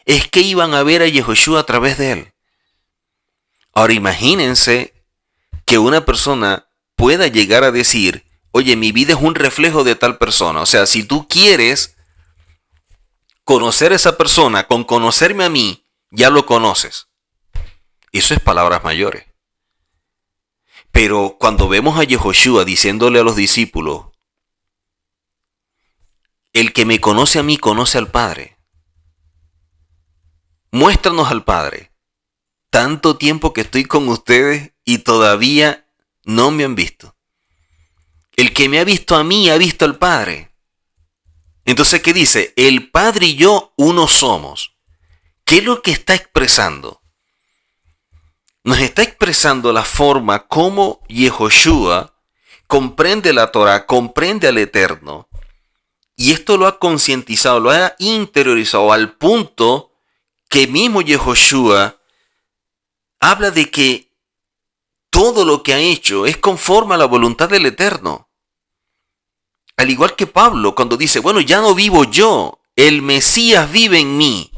es que iban a ver a Yehoshua a través de él. Ahora imagínense que una persona pueda llegar a decir, oye, mi vida es un reflejo de tal persona. O sea, si tú quieres conocer a esa persona, con conocerme a mí, ya lo conoces. Eso es palabras mayores. Pero cuando vemos a Yehoshua diciéndole a los discípulos, el que me conoce a mí conoce al Padre. Muéstranos al Padre. Tanto tiempo que estoy con ustedes y todavía no me han visto. El que me ha visto a mí ha visto al Padre. Entonces, ¿qué dice? El Padre y yo uno somos. ¿Qué es lo que está expresando? Nos está expresando la forma como Yehoshua comprende la Torah, comprende al Eterno. Y esto lo ha concientizado, lo ha interiorizado al punto que mismo Yehoshua habla de que todo lo que ha hecho es conforme a la voluntad del Eterno. Al igual que Pablo cuando dice, bueno, ya no vivo yo, el Mesías vive en mí.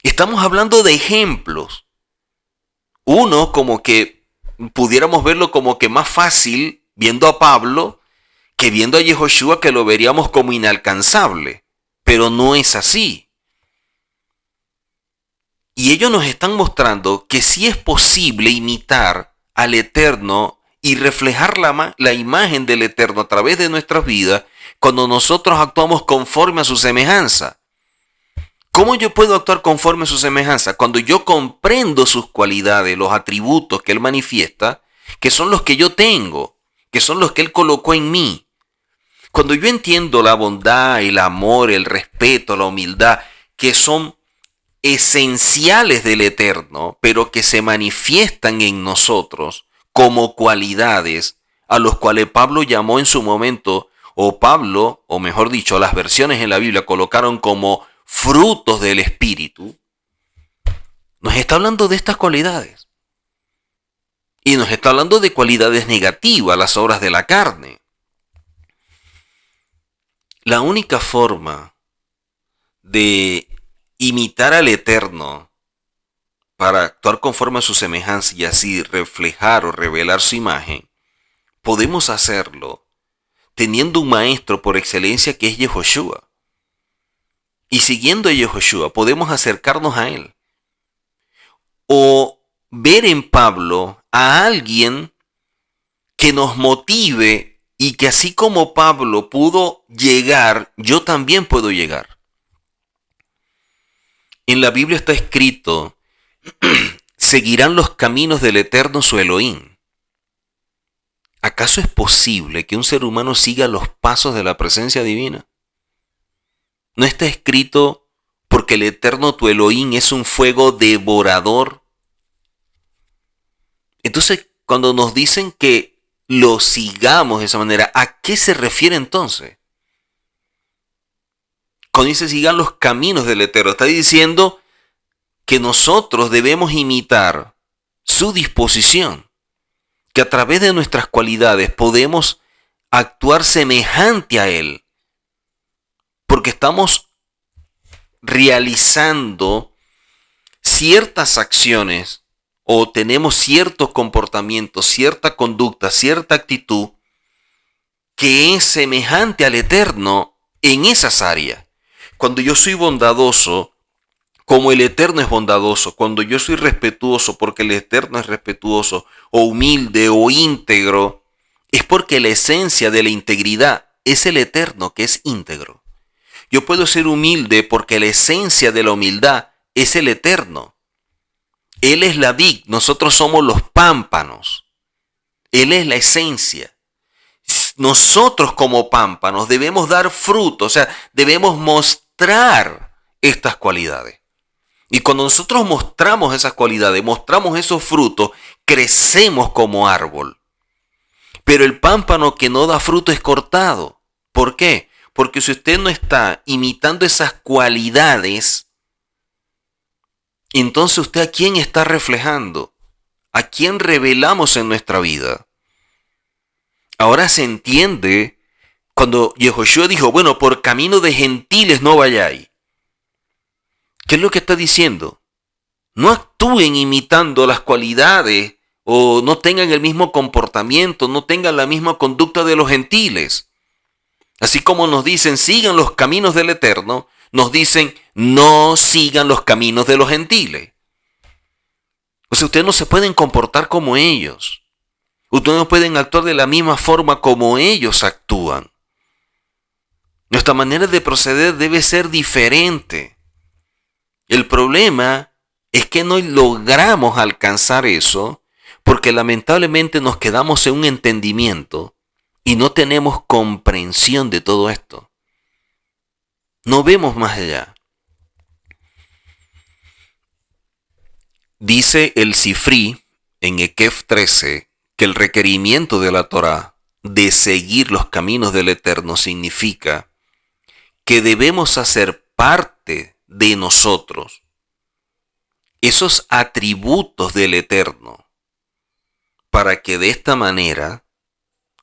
Estamos hablando de ejemplos. Uno como que pudiéramos verlo como que más fácil viendo a Pablo que viendo a Yehoshua, que lo veríamos como inalcanzable. Pero no es así. Y ellos nos están mostrando que sí es posible imitar al Eterno y reflejar la imagen del Eterno a través de nuestras vidas cuando nosotros actuamos conforme a su semejanza. ¿Cómo yo puedo actuar conforme a su semejanza? Cuando yo comprendo sus cualidades, los atributos que Él manifiesta, que son los que yo tengo, que son los que Él colocó en mí. Cuando yo entiendo la bondad, el amor, el respeto, la humildad, que son esenciales del Eterno, pero que se manifiestan en nosotros como cualidades a los cuales Pablo llamó en su momento, o mejor dicho, las versiones en la Biblia colocaron como frutos del Espíritu. Nos está hablando de estas cualidades. Y nos está hablando de cualidades negativas, las obras de la carne. La única forma de imitar al Eterno para actuar conforme a su semejanza y así reflejar o revelar su imagen, podemos hacerlo teniendo un maestro por excelencia que es Yehoshua. Y siguiendo a Yehoshua podemos acercarnos a él. O ver en Pablo a alguien que nos motive y que así como Pablo pudo llegar, yo también puedo llegar. En la Biblia está escrito, seguirán los caminos del Eterno su Elohim. ¿Acaso es posible que un ser humano siga los pasos de la presencia divina? ¿No está escrito porque el Eterno tu Elohim es un fuego devorador? Entonces, cuando nos dicen que lo sigamos de esa manera, ¿a qué se refiere entonces? Cuando dice sigan los caminos del Eterno, está diciendo que nosotros debemos imitar su disposición, que a través de nuestras cualidades podemos actuar semejante a Él, porque estamos realizando ciertas acciones o tenemos ciertos comportamientos, cierta conducta, cierta actitud que es semejante al Eterno en esas áreas. Cuando yo soy bondadoso, como el Eterno es bondadoso, cuando yo soy respetuoso porque el Eterno es respetuoso, o humilde o íntegro, es porque la esencia de la integridad es el Eterno que es íntegro. Yo puedo ser humilde porque la esencia de la humildad es el Eterno. Él es la vid, nosotros somos los pámpanos. Él es la esencia. Nosotros como pámpanos debemos dar fruto, o sea, debemos mostrar estas cualidades. Y cuando nosotros mostramos esas cualidades, mostramos esos frutos, crecemos como árbol. Pero el pámpano que no da fruto es cortado. ¿Por qué? Porque si usted no está imitando esas cualidades, entonces usted ¿a quién está reflejando? ¿A quién revelamos en nuestra vida? Ahora se entiende cuando Yehoshua dijo, bueno, por camino de gentiles no vayáis. ¿Qué es lo que está diciendo? No actúen imitando las cualidades o no tengan el mismo comportamiento, no tengan la misma conducta de los gentiles. Así como nos dicen, sigan los caminos del Eterno, nos dicen, no sigan los caminos de los gentiles. O sea, ustedes no se pueden comportar como ellos. Ustedes no pueden actuar de la misma forma como ellos actúan. Nuestra manera de proceder debe ser diferente. El problema es que no logramos alcanzar eso porque lamentablemente nos quedamos en un entendimiento y no tenemos comprensión de todo esto. No vemos más allá. Dice el Sifrí en Ekef 13 que el requerimiento de la Torá de seguir los caminos del Eterno significa que debemos hacer parte de nosotros esos atributos del Eterno para que de esta manera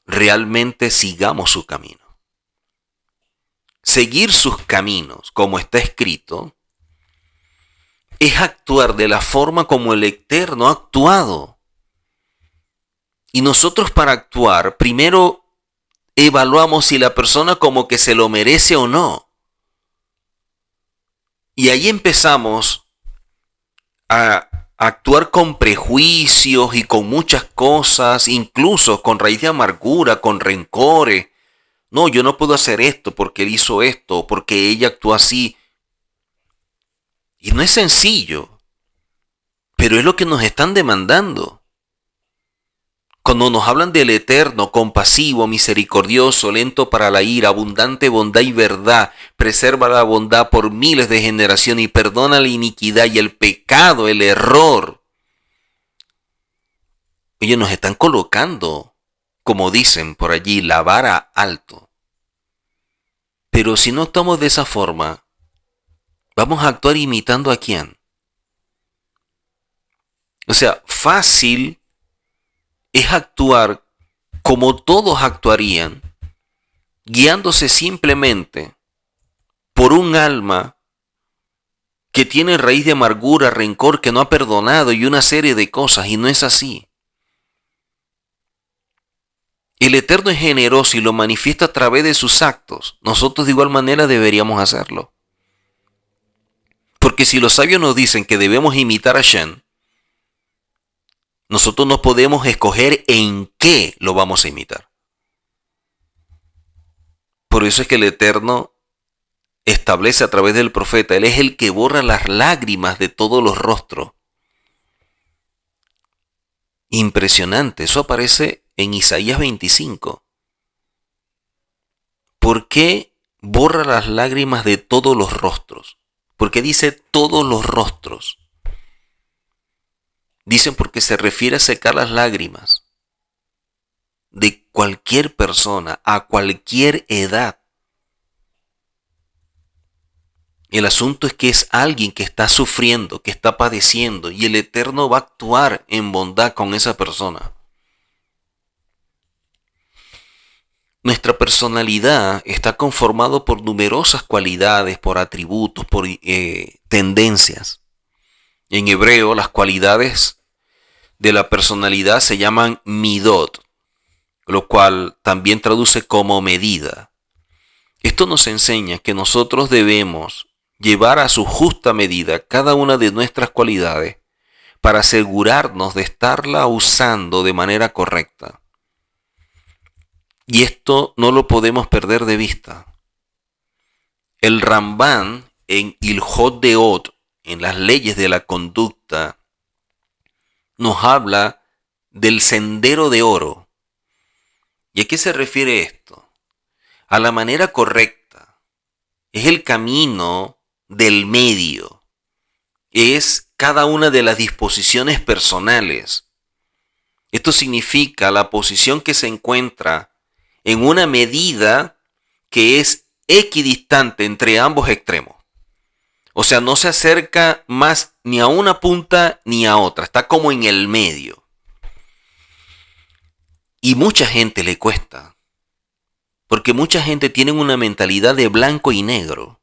realmente sigamos su camino. Seguir sus caminos, como está escrito, es actuar de la forma como el Eterno ha actuado. Y nosotros para actuar, primero evaluamos si la persona como que se lo merece o no. Y ahí empezamos a actuar con prejuicios y con muchas cosas, incluso con raíz de amargura, con rencores. No, yo no puedo hacer esto porque él hizo esto, porque ella actuó así. Y no es sencillo, pero es lo que nos están demandando. Cuando nos hablan del Eterno, compasivo, misericordioso, lento para la ira, abundante bondad y verdad, preserva la bondad por miles de generaciones y perdona la iniquidad y el pecado, el error. Ellos nos están colocando, como dicen por allí, la vara alto. Pero si no actuamos de esa forma, ¿vamos a actuar imitando a quién? O sea, fácil es actuar como todos actuarían, guiándose simplemente por un alma que tiene raíz de amargura, rencor, que no ha perdonado y una serie de cosas, y no es así. El Eterno es generoso y lo manifiesta a través de sus actos. Nosotros de igual manera deberíamos hacerlo. Porque si los sabios nos dicen que debemos imitar a Hashem, nosotros no podemos escoger en qué lo vamos a imitar. Por eso es que el Eterno establece a través del profeta, Él es el que borra las lágrimas de todos los rostros. Impresionante, eso aparece en Isaías 25. ¿Por qué borra las lágrimas de todos los rostros? ¿Por qué dice todos los rostros? Dicen porque se refiere a secar las lágrimas de cualquier persona, a cualquier edad. El asunto es que es alguien que está sufriendo, que está padeciendo, y el Eterno va a actuar en bondad con esa persona. Nuestra personalidad está conformado por numerosas cualidades, por atributos, por tendencias. En hebreo, las cualidades de la personalidad se llaman midot, lo cual también traduce como medida. Esto nos enseña que nosotros debemos llevar a su justa medida cada una de nuestras cualidades para asegurarnos de estarla usando de manera correcta. Y esto no lo podemos perder de vista. El Rambán en Ilhot Deot, en las leyes de la conducta, nos habla del sendero de oro. ¿Y a qué se refiere esto? A la manera correcta. Es el camino del medio. Es cada una de las disposiciones personales. Esto significa la posición que se encuentra en una medida que es equidistante entre ambos extremos. O sea, no se acerca más ni a una punta ni a otra. Está como en el medio. Y mucha gente le cuesta. Porque mucha gente tiene una mentalidad de blanco y negro.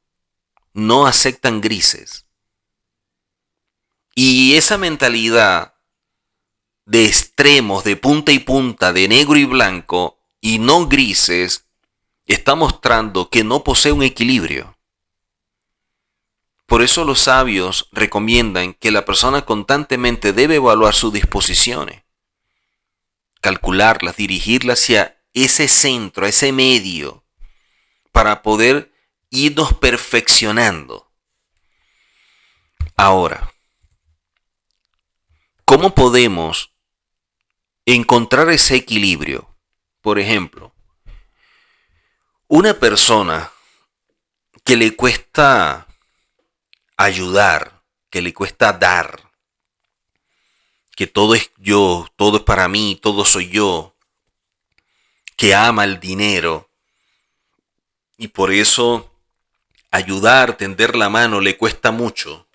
No aceptan grises. Y esa mentalidad de extremos, de punta y punta, de negro y blanco, y no grises, está mostrando que no posee un equilibrio. Por eso los sabios recomiendan que la persona constantemente debe evaluar sus disposiciones, calcularlas, dirigirlas hacia ese centro, ese medio, para poder irnos perfeccionando. Ahora, ¿cómo podemos encontrar ese equilibrio? Por ejemplo, una persona que le cuesta ayudar, que le cuesta dar, que todo es yo, todo es para mí, todo soy yo, que ama el dinero y por eso ayudar, tender la mano le cuesta mucho,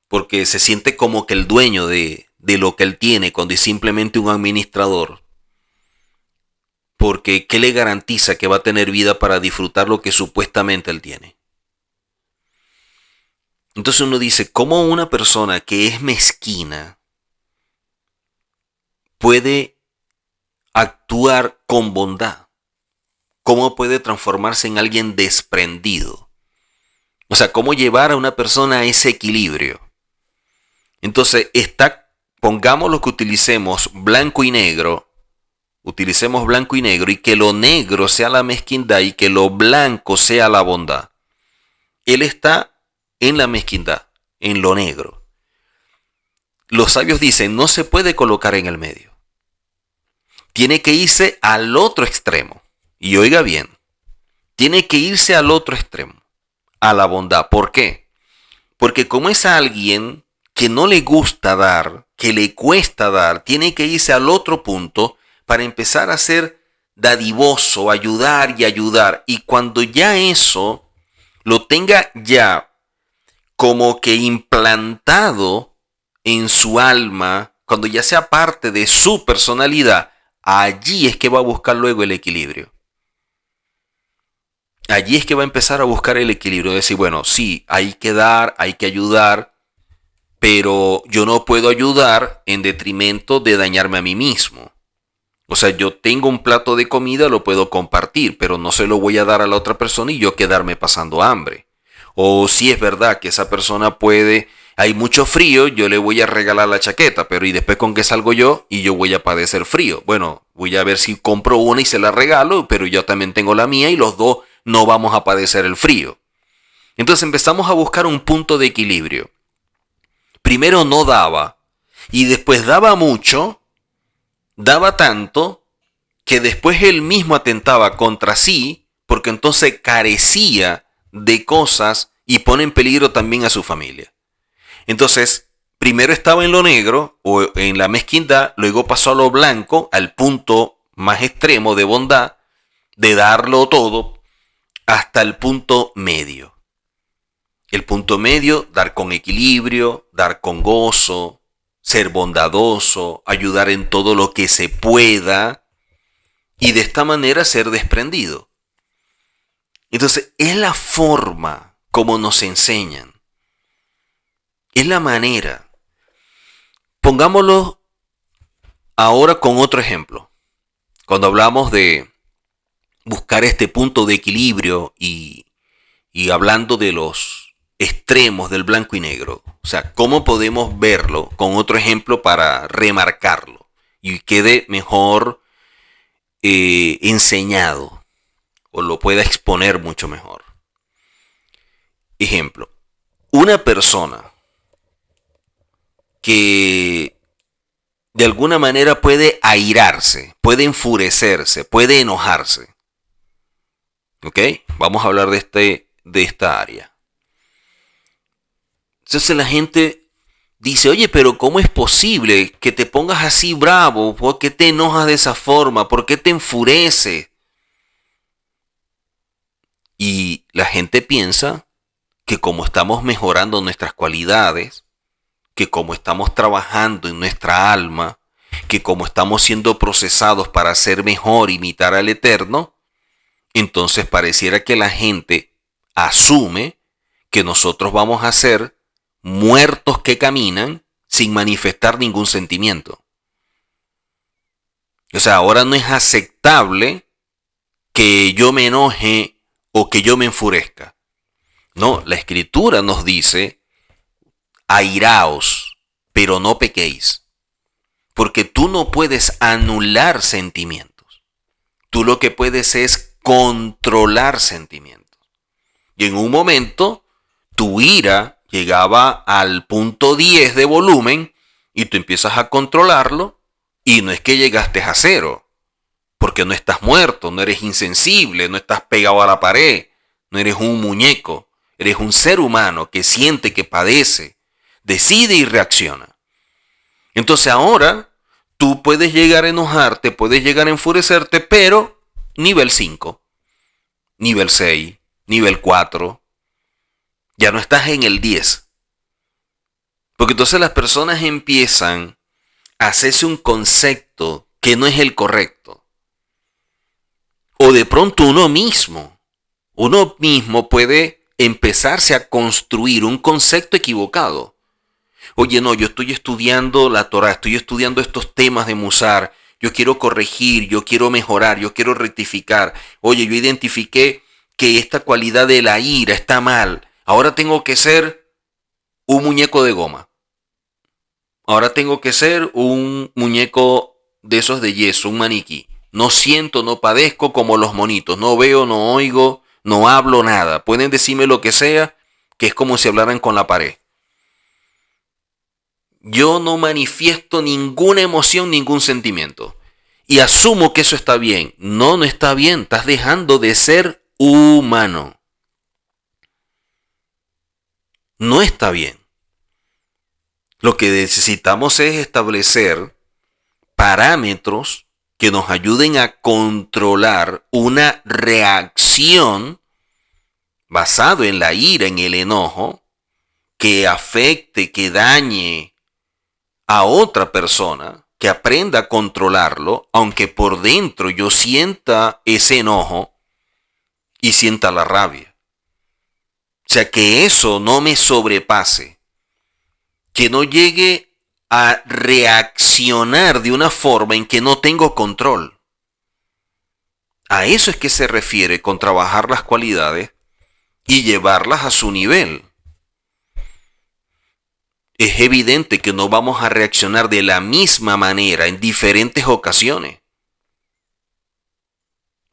porque se siente como que el dueño de lo que él tiene cuando es simplemente un administrador. Porque ¿qué le garantiza que va a tener vida para disfrutar lo que supuestamente él tiene? Entonces uno dice, ¿cómo una persona que es mezquina puede actuar con bondad? ¿Cómo puede transformarse en alguien desprendido? O sea, ¿cómo llevar a una persona a ese equilibrio? Entonces, pongamos lo que utilicemos blanco y negro, y que lo negro sea la mezquindad y que lo blanco sea la bondad. Él está en la mezquindad, en lo negro. Los sabios dicen, no se puede colocar en el medio. Tiene que irse al otro extremo. Y oiga bien, tiene que irse al otro extremo, a la bondad. ¿Por qué? Porque como es alguien que no le gusta dar, que le cuesta dar, tiene que irse al otro punto para empezar a ser dadivoso, ayudar y ayudar. Y cuando ya eso lo tenga ya como que implantado en su alma, cuando ya sea parte de su personalidad, allí es que va a buscar luego el equilibrio. Allí es que va a empezar a buscar el equilibrio, decir, bueno, sí, hay que dar, hay que ayudar, pero yo no puedo ayudar en detrimento de dañarme a mí mismo. O sea, yo tengo un plato de comida, lo puedo compartir, pero no se lo voy a dar a la otra persona y yo quedarme pasando hambre. O si es verdad que esa persona puede, hay mucho frío, yo le voy a regalar la chaqueta, pero ¿y después con qué salgo yo? Y yo voy a padecer frío. Bueno, voy a ver si compro una y se la regalo, pero yo también tengo la mía y los dos no vamos a padecer el frío. Entonces empezamos a buscar un punto de equilibrio. Primero no daba y después daba mucho, daba tanto que después él mismo atentaba contra sí, porque entonces carecía de cosas y pone en peligro también a su familia. Entonces, primero estaba en lo negro o en la mezquindad, luego pasó a lo blanco, al punto más extremo de bondad, de darlo todo, hasta el punto medio. El punto medio, dar con equilibrio, dar con gozo, ser bondadoso, ayudar en todo lo que se pueda y de esta manera ser desprendido. Entonces, es la forma como nos enseñan. Es la manera. Pongámoslo ahora con otro ejemplo. Cuando hablamos de buscar este punto de equilibrio y hablando de los extremos del blanco y negro. O sea, ¿cómo podemos verlo con otro ejemplo para remarcarlo y quede mejor enseñado o lo pueda exponer mucho mejor? Ejemplo, una persona que de alguna manera puede airarse, puede enfurecerse, puede enojarse. ¿Ok? Vamos a hablar de esta área. Entonces la gente dice, oye, pero ¿cómo es posible que te pongas así bravo? ¿Por qué te enojas de esa forma? ¿Por qué te enfureces? Y la gente piensa que como estamos mejorando nuestras cualidades, que como estamos trabajando en nuestra alma, que como estamos siendo procesados para ser mejor, imitar al Eterno, entonces pareciera que la gente asume que nosotros vamos a ser muertos que caminan sin manifestar ningún sentimiento. O sea, ahora no es aceptable que yo me enoje o que yo me enfurezca. No, la escritura nos dice, airaos, pero no pequéis. Porque tú no puedes anular sentimientos. Tú lo que puedes es controlar sentimientos. Y en un momento, tu ira llegaba al punto 10 de volumen y tú empiezas a controlarlo y no es que llegaste a cero, porque no estás muerto, no eres insensible, no estás pegado a la pared, no eres un muñeco, eres un ser humano que siente, que padece, decide y reacciona. Entonces ahora tú puedes llegar a enojarte, puedes llegar a enfurecerte, pero nivel 5, nivel 6, nivel 4, ya no estás en el 10. Porque entonces las personas empiezan a hacerse un concepto que no es el correcto. O de pronto uno mismo puede empezarse a construir un concepto equivocado. Oye, no, yo estoy estudiando la Torah, estoy estudiando estos temas de Musar, yo quiero corregir, yo quiero mejorar, yo quiero rectificar. Oye, yo identifiqué que esta cualidad de la ira está mal. Ahora tengo que ser un muñeco de goma. Ahora tengo que ser un muñeco de esos de yeso, un maniquí. No siento, no padezco como los monitos. No veo, no oigo, no hablo nada. Pueden decirme lo que sea, que es como si hablaran con la pared. Yo no manifiesto ninguna emoción, ningún sentimiento. Y asumo que eso está bien. No, no está bien. Estás dejando de ser humano. No está bien. Lo que necesitamos es establecer parámetros que nos ayuden a controlar una reacción basado en la ira, en el enojo, que afecte, que dañe a otra persona, que aprenda a controlarlo, aunque por dentro yo sienta ese enojo y sienta la rabia. O sea, que eso no me sobrepase, que no llegue a reaccionar de una forma en que no tengo control. A eso es que se refiere con trabajar las cualidades y llevarlas a su nivel. Es evidente que no vamos a reaccionar de la misma manera en diferentes ocasiones,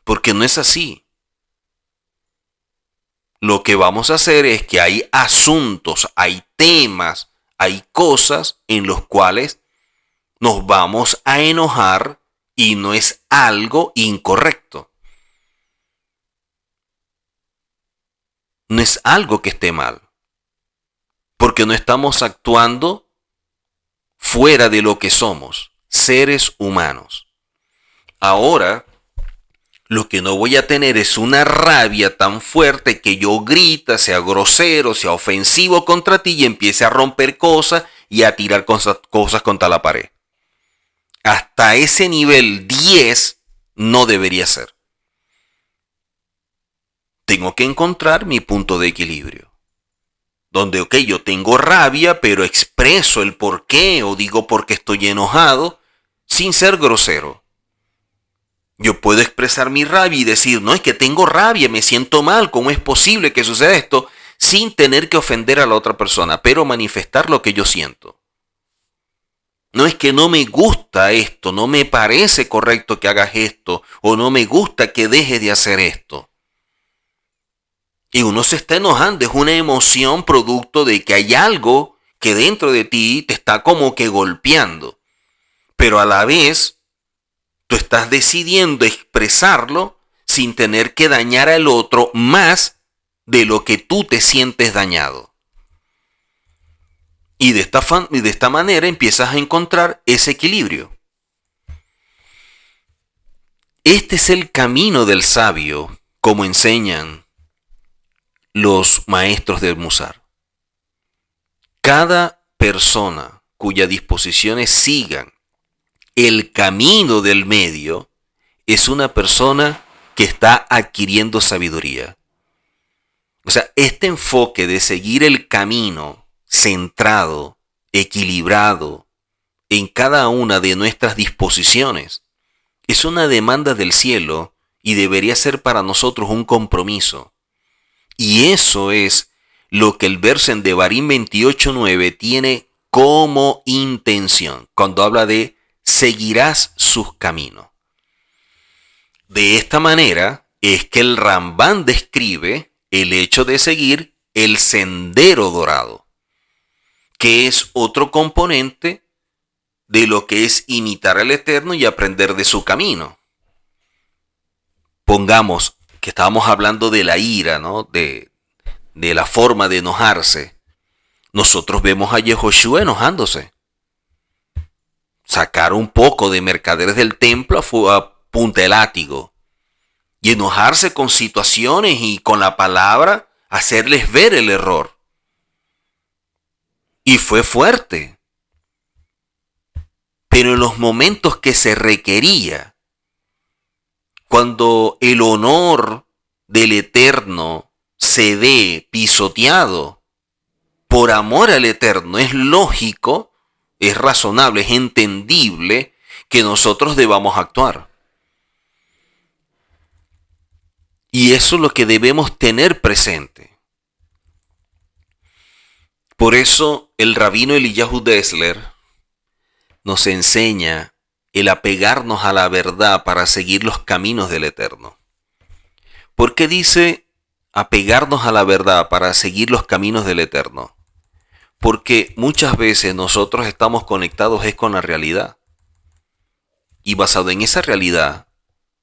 porque no es así. Lo que vamos a hacer es que hay asuntos, hay temas, hay cosas en los cuales nos vamos a enojar y no es algo incorrecto. No es algo que esté mal, porque no estamos actuando fuera de lo que somos, seres humanos. Ahora, lo que no voy a tener es una rabia tan fuerte que yo grita, sea grosero, sea ofensivo contra ti y empiece a romper cosas y a tirar cosas contra la pared. Hasta ese nivel 10 no debería ser. Tengo que encontrar mi punto de equilibrio. Donde, ok, yo tengo rabia, pero expreso el por qué o digo por qué estoy enojado sin ser grosero. Yo puedo expresar mi rabia y decir, no, es que tengo rabia, me siento mal, ¿cómo es posible que suceda esto? Sin tener que ofender a la otra persona, pero manifestar lo que yo siento. No es que no me gusta esto, no me parece correcto que hagas esto, o no me gusta que dejes de hacer esto. Y uno se está enojando, es una emoción producto de que hay algo que dentro de ti te está como que golpeando. Pero a la vez, tú estás decidiendo expresarlo sin tener que dañar al otro más de lo que tú te sientes dañado. Y de esta manera empiezas a encontrar ese equilibrio. Este es el camino del sabio, como enseñan los maestros del Musar. Cada persona cuyas disposiciones sigan el camino del medio es una persona que está adquiriendo sabiduría. O sea, este enfoque de seguir el camino centrado, equilibrado en cada una de nuestras disposiciones es una demanda del cielo y debería ser para nosotros un compromiso. Y eso es lo que el verso en Devarim 28:9 tiene como intención cuando habla de seguirás sus caminos. De esta manera es que el Rambán describe el hecho de seguir el sendero dorado, que es otro componente de lo que es imitar al Eterno y aprender de su camino. Pongamos que estábamos hablando de la ira, ¿no? De la forma de enojarse. Nosotros vemos a Yehoshua enojándose. Sacar un poco de mercaderes del templo a punta de látigo. Y enojarse con situaciones y con la palabra, hacerles ver el error. Y fue fuerte. Pero en los momentos que se requería, cuando el honor del Eterno se ve pisoteado por amor al Eterno, es lógico, es razonable, es entendible que nosotros debamos actuar. Y eso es lo que debemos tener presente. Por eso el rabino Eliyahu Dessler nos enseña el apegarnos a la verdad para seguir los caminos del Eterno. ¿Por qué dice apegarnos a la verdad para seguir los caminos del Eterno? Porque muchas veces nosotros estamos conectados es con la realidad. Y basado en esa realidad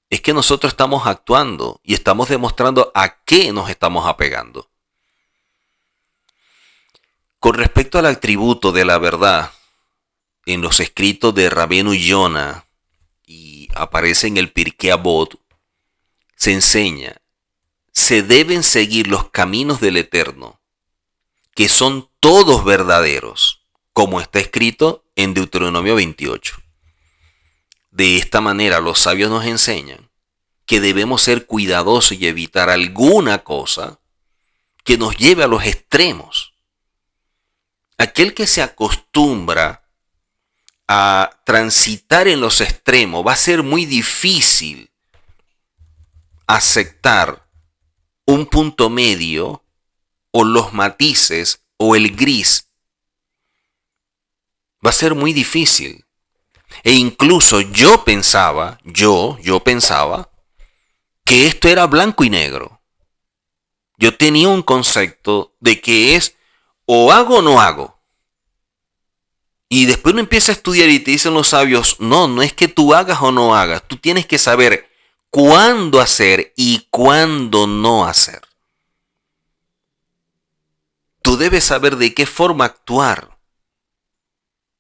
es que nosotros estamos actuando y estamos demostrando a qué nos estamos apegando. Con respecto al atributo de la verdad, en los escritos de Rabbeinu Yonah y aparece en el Pirkei Avot, se enseña, se deben seguir los caminos del Eterno, que son todos verdaderos, como está escrito en Deuteronomio 28. De esta manera los sabios nos enseñan que debemos ser cuidadosos y evitar alguna cosa que nos lleve a los extremos. Aquel que se acostumbra a transitar en los extremos va a ser muy difícil aceptar un punto medio o los matices o el gris. Va a ser muy difícil. E incluso yo pensaba que esto era blanco y negro. Yo tenía un concepto de que es o hago o no hago. Y después uno empieza a estudiar y te dicen los sabios, no es que tú hagas o no hagas. Tú tienes que saber cuándo hacer y cuándo no hacer. Tú debes saber de qué forma actuar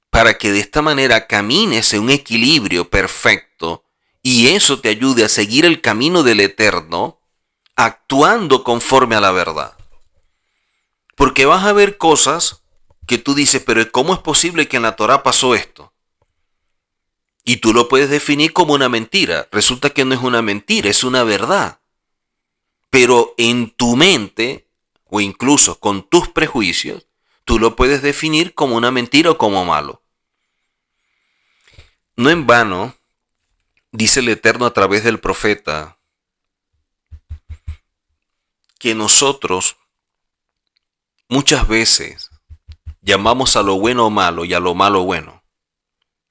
para que de esta manera camines en un equilibrio perfecto y eso te ayude a seguir el camino del Eterno actuando conforme a la verdad. Porque vas a ver cosas que tú dices, pero ¿cómo es posible que en la Torá pasó esto? Y tú lo puedes definir como una mentira. Resulta que no es una mentira, es una verdad. Pero en tu mente, o incluso con tus prejuicios, tú lo puedes definir como una mentira o como malo. No en vano, dice el Eterno a través del profeta, que nosotros muchas veces llamamos a lo bueno malo y a lo malo bueno.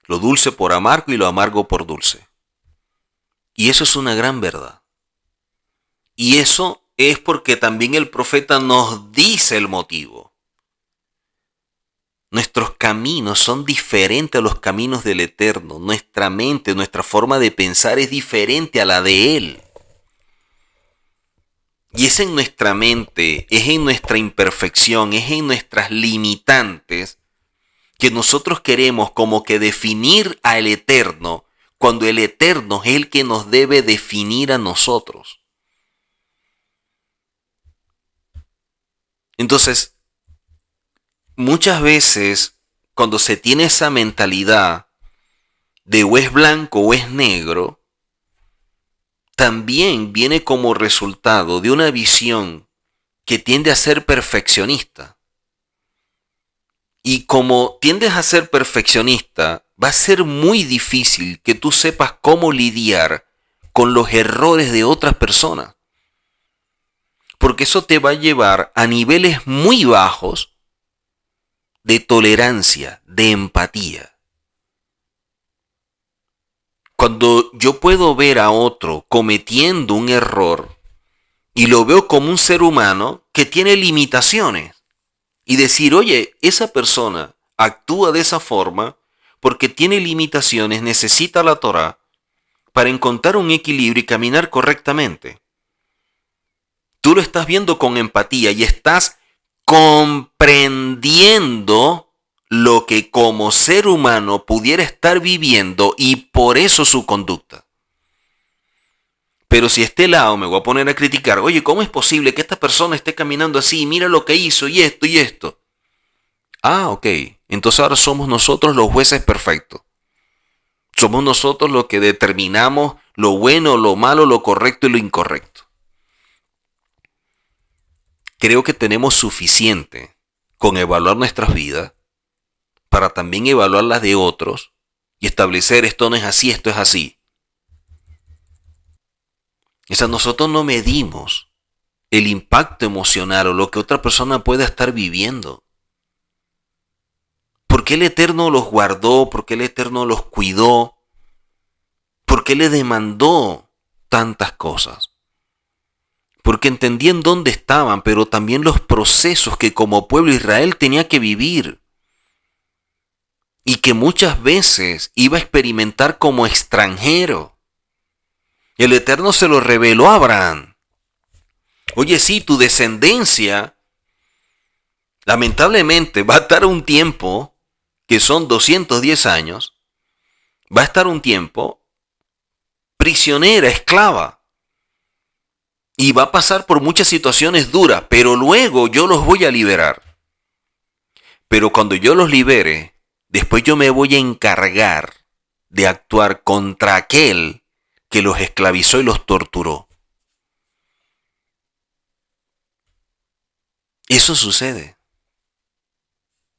Lo dulce por amargo y lo amargo por dulce. Y eso es una gran verdad. Y eso es porque también el profeta nos dice el motivo. Nuestros caminos son diferentes a los caminos del Eterno. Nuestra mente, nuestra forma de pensar es diferente a la de Él. Y es en nuestra mente, es en nuestra imperfección, es en nuestras limitantes que nosotros queremos como que definir al Eterno cuando el Eterno es el que nos debe definir a nosotros. Entonces, muchas veces cuando se tiene esa mentalidad de o es blanco o es negro, también viene como resultado de una visión que tiende a ser perfeccionista. Y como tiendes a ser perfeccionista, va a ser muy difícil que tú sepas cómo lidiar con los errores de otras personas. Porque eso te va a llevar a niveles muy bajos de tolerancia, de empatía. Cuando yo puedo ver a otro cometiendo un error y lo veo como un ser humano que tiene limitaciones y decir, oye, esa persona actúa de esa forma porque tiene limitaciones, necesita la Torá para encontrar un equilibrio y caminar correctamente. Tú lo estás viendo con empatía y estás comprendiendo lo que como ser humano pudiera estar viviendo y por eso su conducta. Pero si este lado me voy a poner a criticar, oye, ¿cómo es posible que esta persona esté caminando así? Mira lo que hizo y esto y esto. Ah, ok. Entonces ahora somos nosotros los jueces perfectos. Somos nosotros los que determinamos lo bueno, lo malo, lo correcto y lo incorrecto. Creo que tenemos suficiente con evaluar nuestras vidas para también evaluar las de otros y establecer esto no es así, esto es así. O sea, nosotros no medimos el impacto emocional o lo que otra persona pueda estar viviendo. ¿Por qué el Eterno los guardó? ¿Por qué el Eterno los cuidó? ¿Por qué le demandó tantas cosas? Porque entendían dónde estaban, pero también los procesos que como pueblo de Israel tenía que vivir. Y que muchas veces iba a experimentar como extranjero. El Eterno se lo reveló a Abraham. Oye, sí, tu descendencia, lamentablemente, va a estar un tiempo, que son 210 años, va a estar un tiempo prisionera, esclava. Y va a pasar por muchas situaciones duras, pero luego yo los voy a liberar. Pero cuando yo los libere, después yo me voy a encargar de actuar contra aquel que los esclavizó y los torturó. Eso sucede.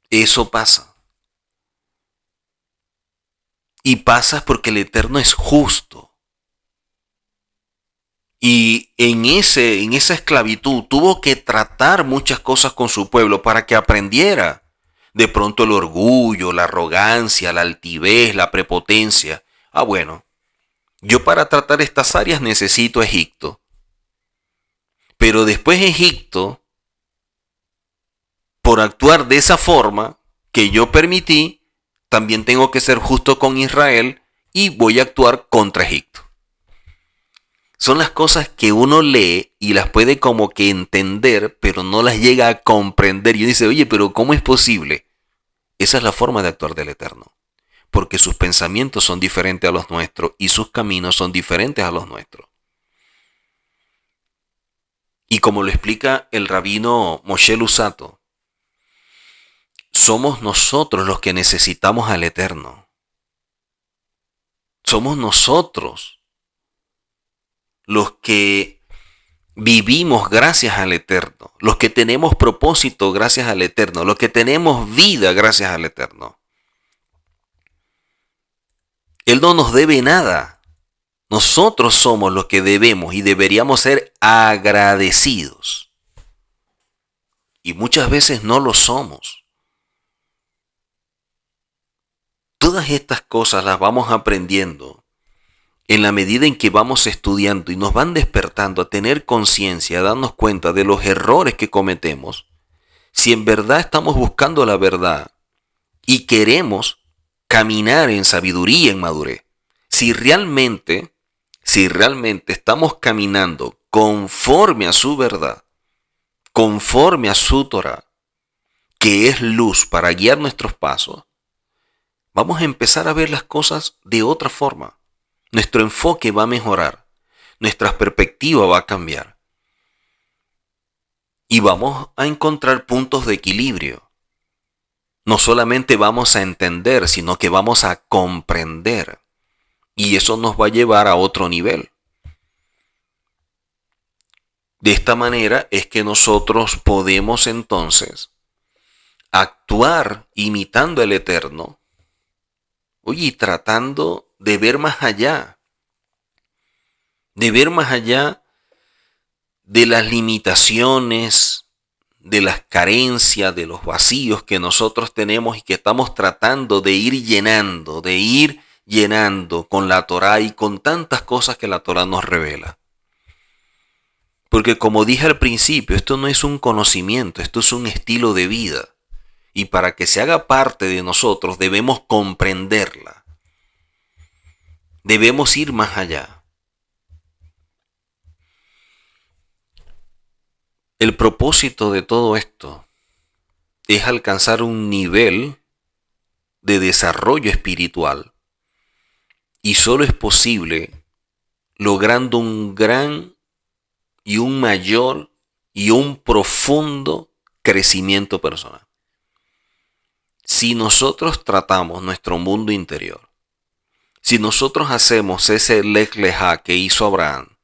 Eso pasa. Y pasa porque el Eterno es justo. Y en esa esclavitud tuvo que tratar muchas cosas con su pueblo para que aprendiera. De pronto el orgullo, la arrogancia, la altivez, la prepotencia. Ah, bueno, yo para tratar estas áreas necesito Egipto. Pero después Egipto, por actuar de esa forma que yo permití, también tengo que ser justo con Israel y voy a actuar contra Egipto. Son las cosas que uno lee y las puede como que entender, pero no las llega a comprender. Y uno dice, oye, pero ¿cómo es posible? Esa es la forma de actuar del Eterno. Porque sus pensamientos son diferentes a los nuestros y sus caminos son diferentes a los nuestros. Y como lo explica el rabino Moshe Luzzatto, somos nosotros los que necesitamos al Eterno. Somos nosotros los que vivimos gracias al Eterno, los que tenemos propósito gracias al Eterno, los que tenemos vida gracias al Eterno. Él no nos debe nada. Nosotros somos los que debemos y deberíamos ser agradecidos. Y muchas veces no lo somos. Todas estas cosas las vamos aprendiendo en la medida en que vamos estudiando y nos van despertando a tener conciencia, a darnos cuenta de los errores que cometemos. Si en verdad estamos buscando la verdad y queremos caminar en sabiduría, en madurez, si realmente estamos caminando conforme a su verdad, conforme a su Torah, que es luz para guiar nuestros pasos, vamos a empezar a ver las cosas de otra forma. Nuestro enfoque va a mejorar, nuestra perspectiva va a cambiar y vamos a encontrar puntos de equilibrio. No solamente vamos a entender, sino que vamos a comprender y eso nos va a llevar a otro nivel. De esta manera es que nosotros podemos entonces actuar imitando al Eterno, oye, tratando de ver más allá de las limitaciones, de las carencias, de los vacíos que nosotros tenemos y que estamos tratando de ir llenando con la Torá y con tantas cosas que la Torá nos revela. Porque como dije al principio, esto no es un conocimiento, esto es un estilo de vida. Y para que se haga parte de nosotros debemos comprenderla. Debemos ir más allá. El propósito de todo esto es alcanzar un nivel de desarrollo espiritual y solo es posible logrando un gran y un mayor y un profundo crecimiento personal. Si nosotros tratamos nuestro mundo interior, si nosotros hacemos ese lech lejá que hizo Abraham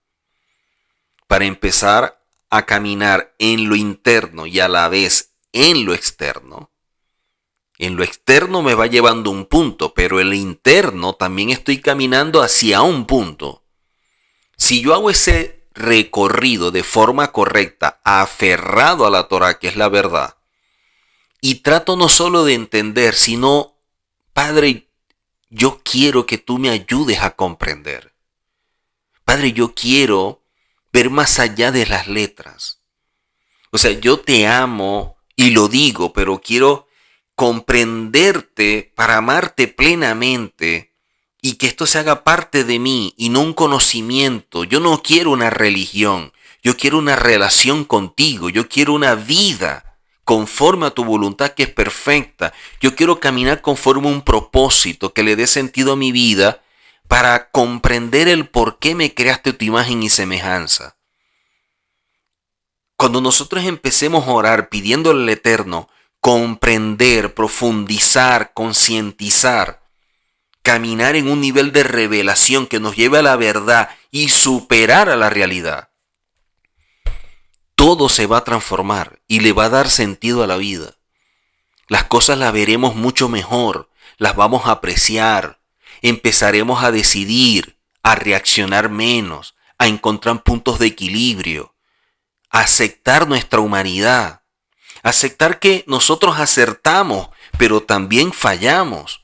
para empezar a caminar en lo interno y a la vez en lo externo me va llevando un punto, pero en lo interno también estoy caminando hacia un punto. Si yo hago ese recorrido de forma correcta, aferrado a la Torah, que es la verdad, y trato no solo de entender, sino, Padre, yo quiero que tú me ayudes a comprender. Padre, yo quiero ver más allá de las letras. O sea, yo te amo y lo digo, pero quiero comprenderte para amarte plenamente y que esto se haga parte de mí y no un conocimiento. Yo no quiero una religión, yo quiero una relación contigo, yo quiero una vida conforme a tu voluntad que es perfecta. Yo quiero caminar conforme a un propósito que le dé sentido a mi vida para comprender el por qué me creaste tu imagen y semejanza. Cuando nosotros empecemos a orar pidiéndole al Eterno comprender, profundizar, concientizar, caminar en un nivel de revelación que nos lleve a la verdad y superar a la realidad, todo se va a transformar y le va a dar sentido a la vida. Las cosas las veremos mucho mejor, las vamos a apreciar, empezaremos a decidir, a reaccionar menos, a encontrar puntos de equilibrio, a aceptar nuestra humanidad, aceptar que nosotros acertamos, pero también fallamos,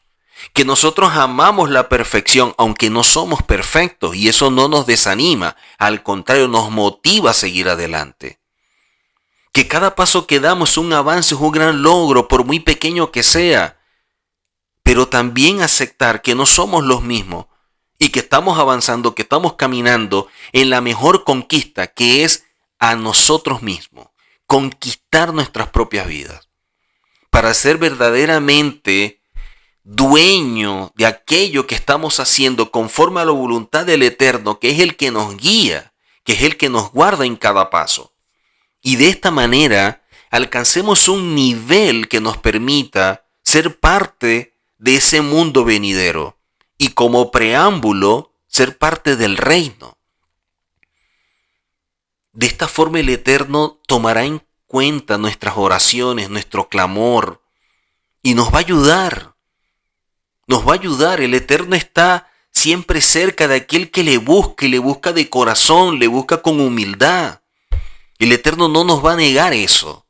que nosotros amamos la perfección, aunque no somos perfectos, y eso no nos desanima, al contrario, nos motiva a seguir adelante. Que cada paso que damos es un avance, es un gran logro, por muy pequeño que sea, pero también aceptar que no somos los mismos y que estamos avanzando, que estamos caminando en la mejor conquista, que es a nosotros mismos, conquistar nuestras propias vidas, para ser verdaderamente dueño de aquello que estamos haciendo conforme a la voluntad del Eterno, que es el que nos guía, que es el que nos guarda en cada paso. Y de esta manera alcancemos un nivel que nos permita ser parte de ese mundo venidero y como preámbulo ser parte del reino. De esta forma el Eterno tomará en cuenta nuestras oraciones, nuestro clamor y nos va a ayudar. Nos va a ayudar. El Eterno está siempre cerca de aquel que le busca y le busca de corazón, le busca con humildad. El Eterno no nos va a negar eso.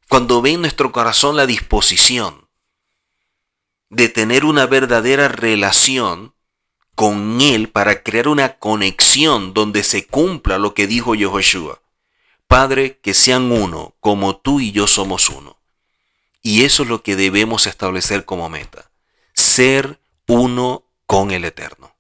Cuando ve en nuestro corazón la disposición de tener una verdadera relación con Él para crear una conexión donde se cumpla lo que dijo Yehoshua. Padre, que sean uno, como tú y yo somos uno. Y eso es lo que debemos establecer como meta. Ser uno con el Eterno.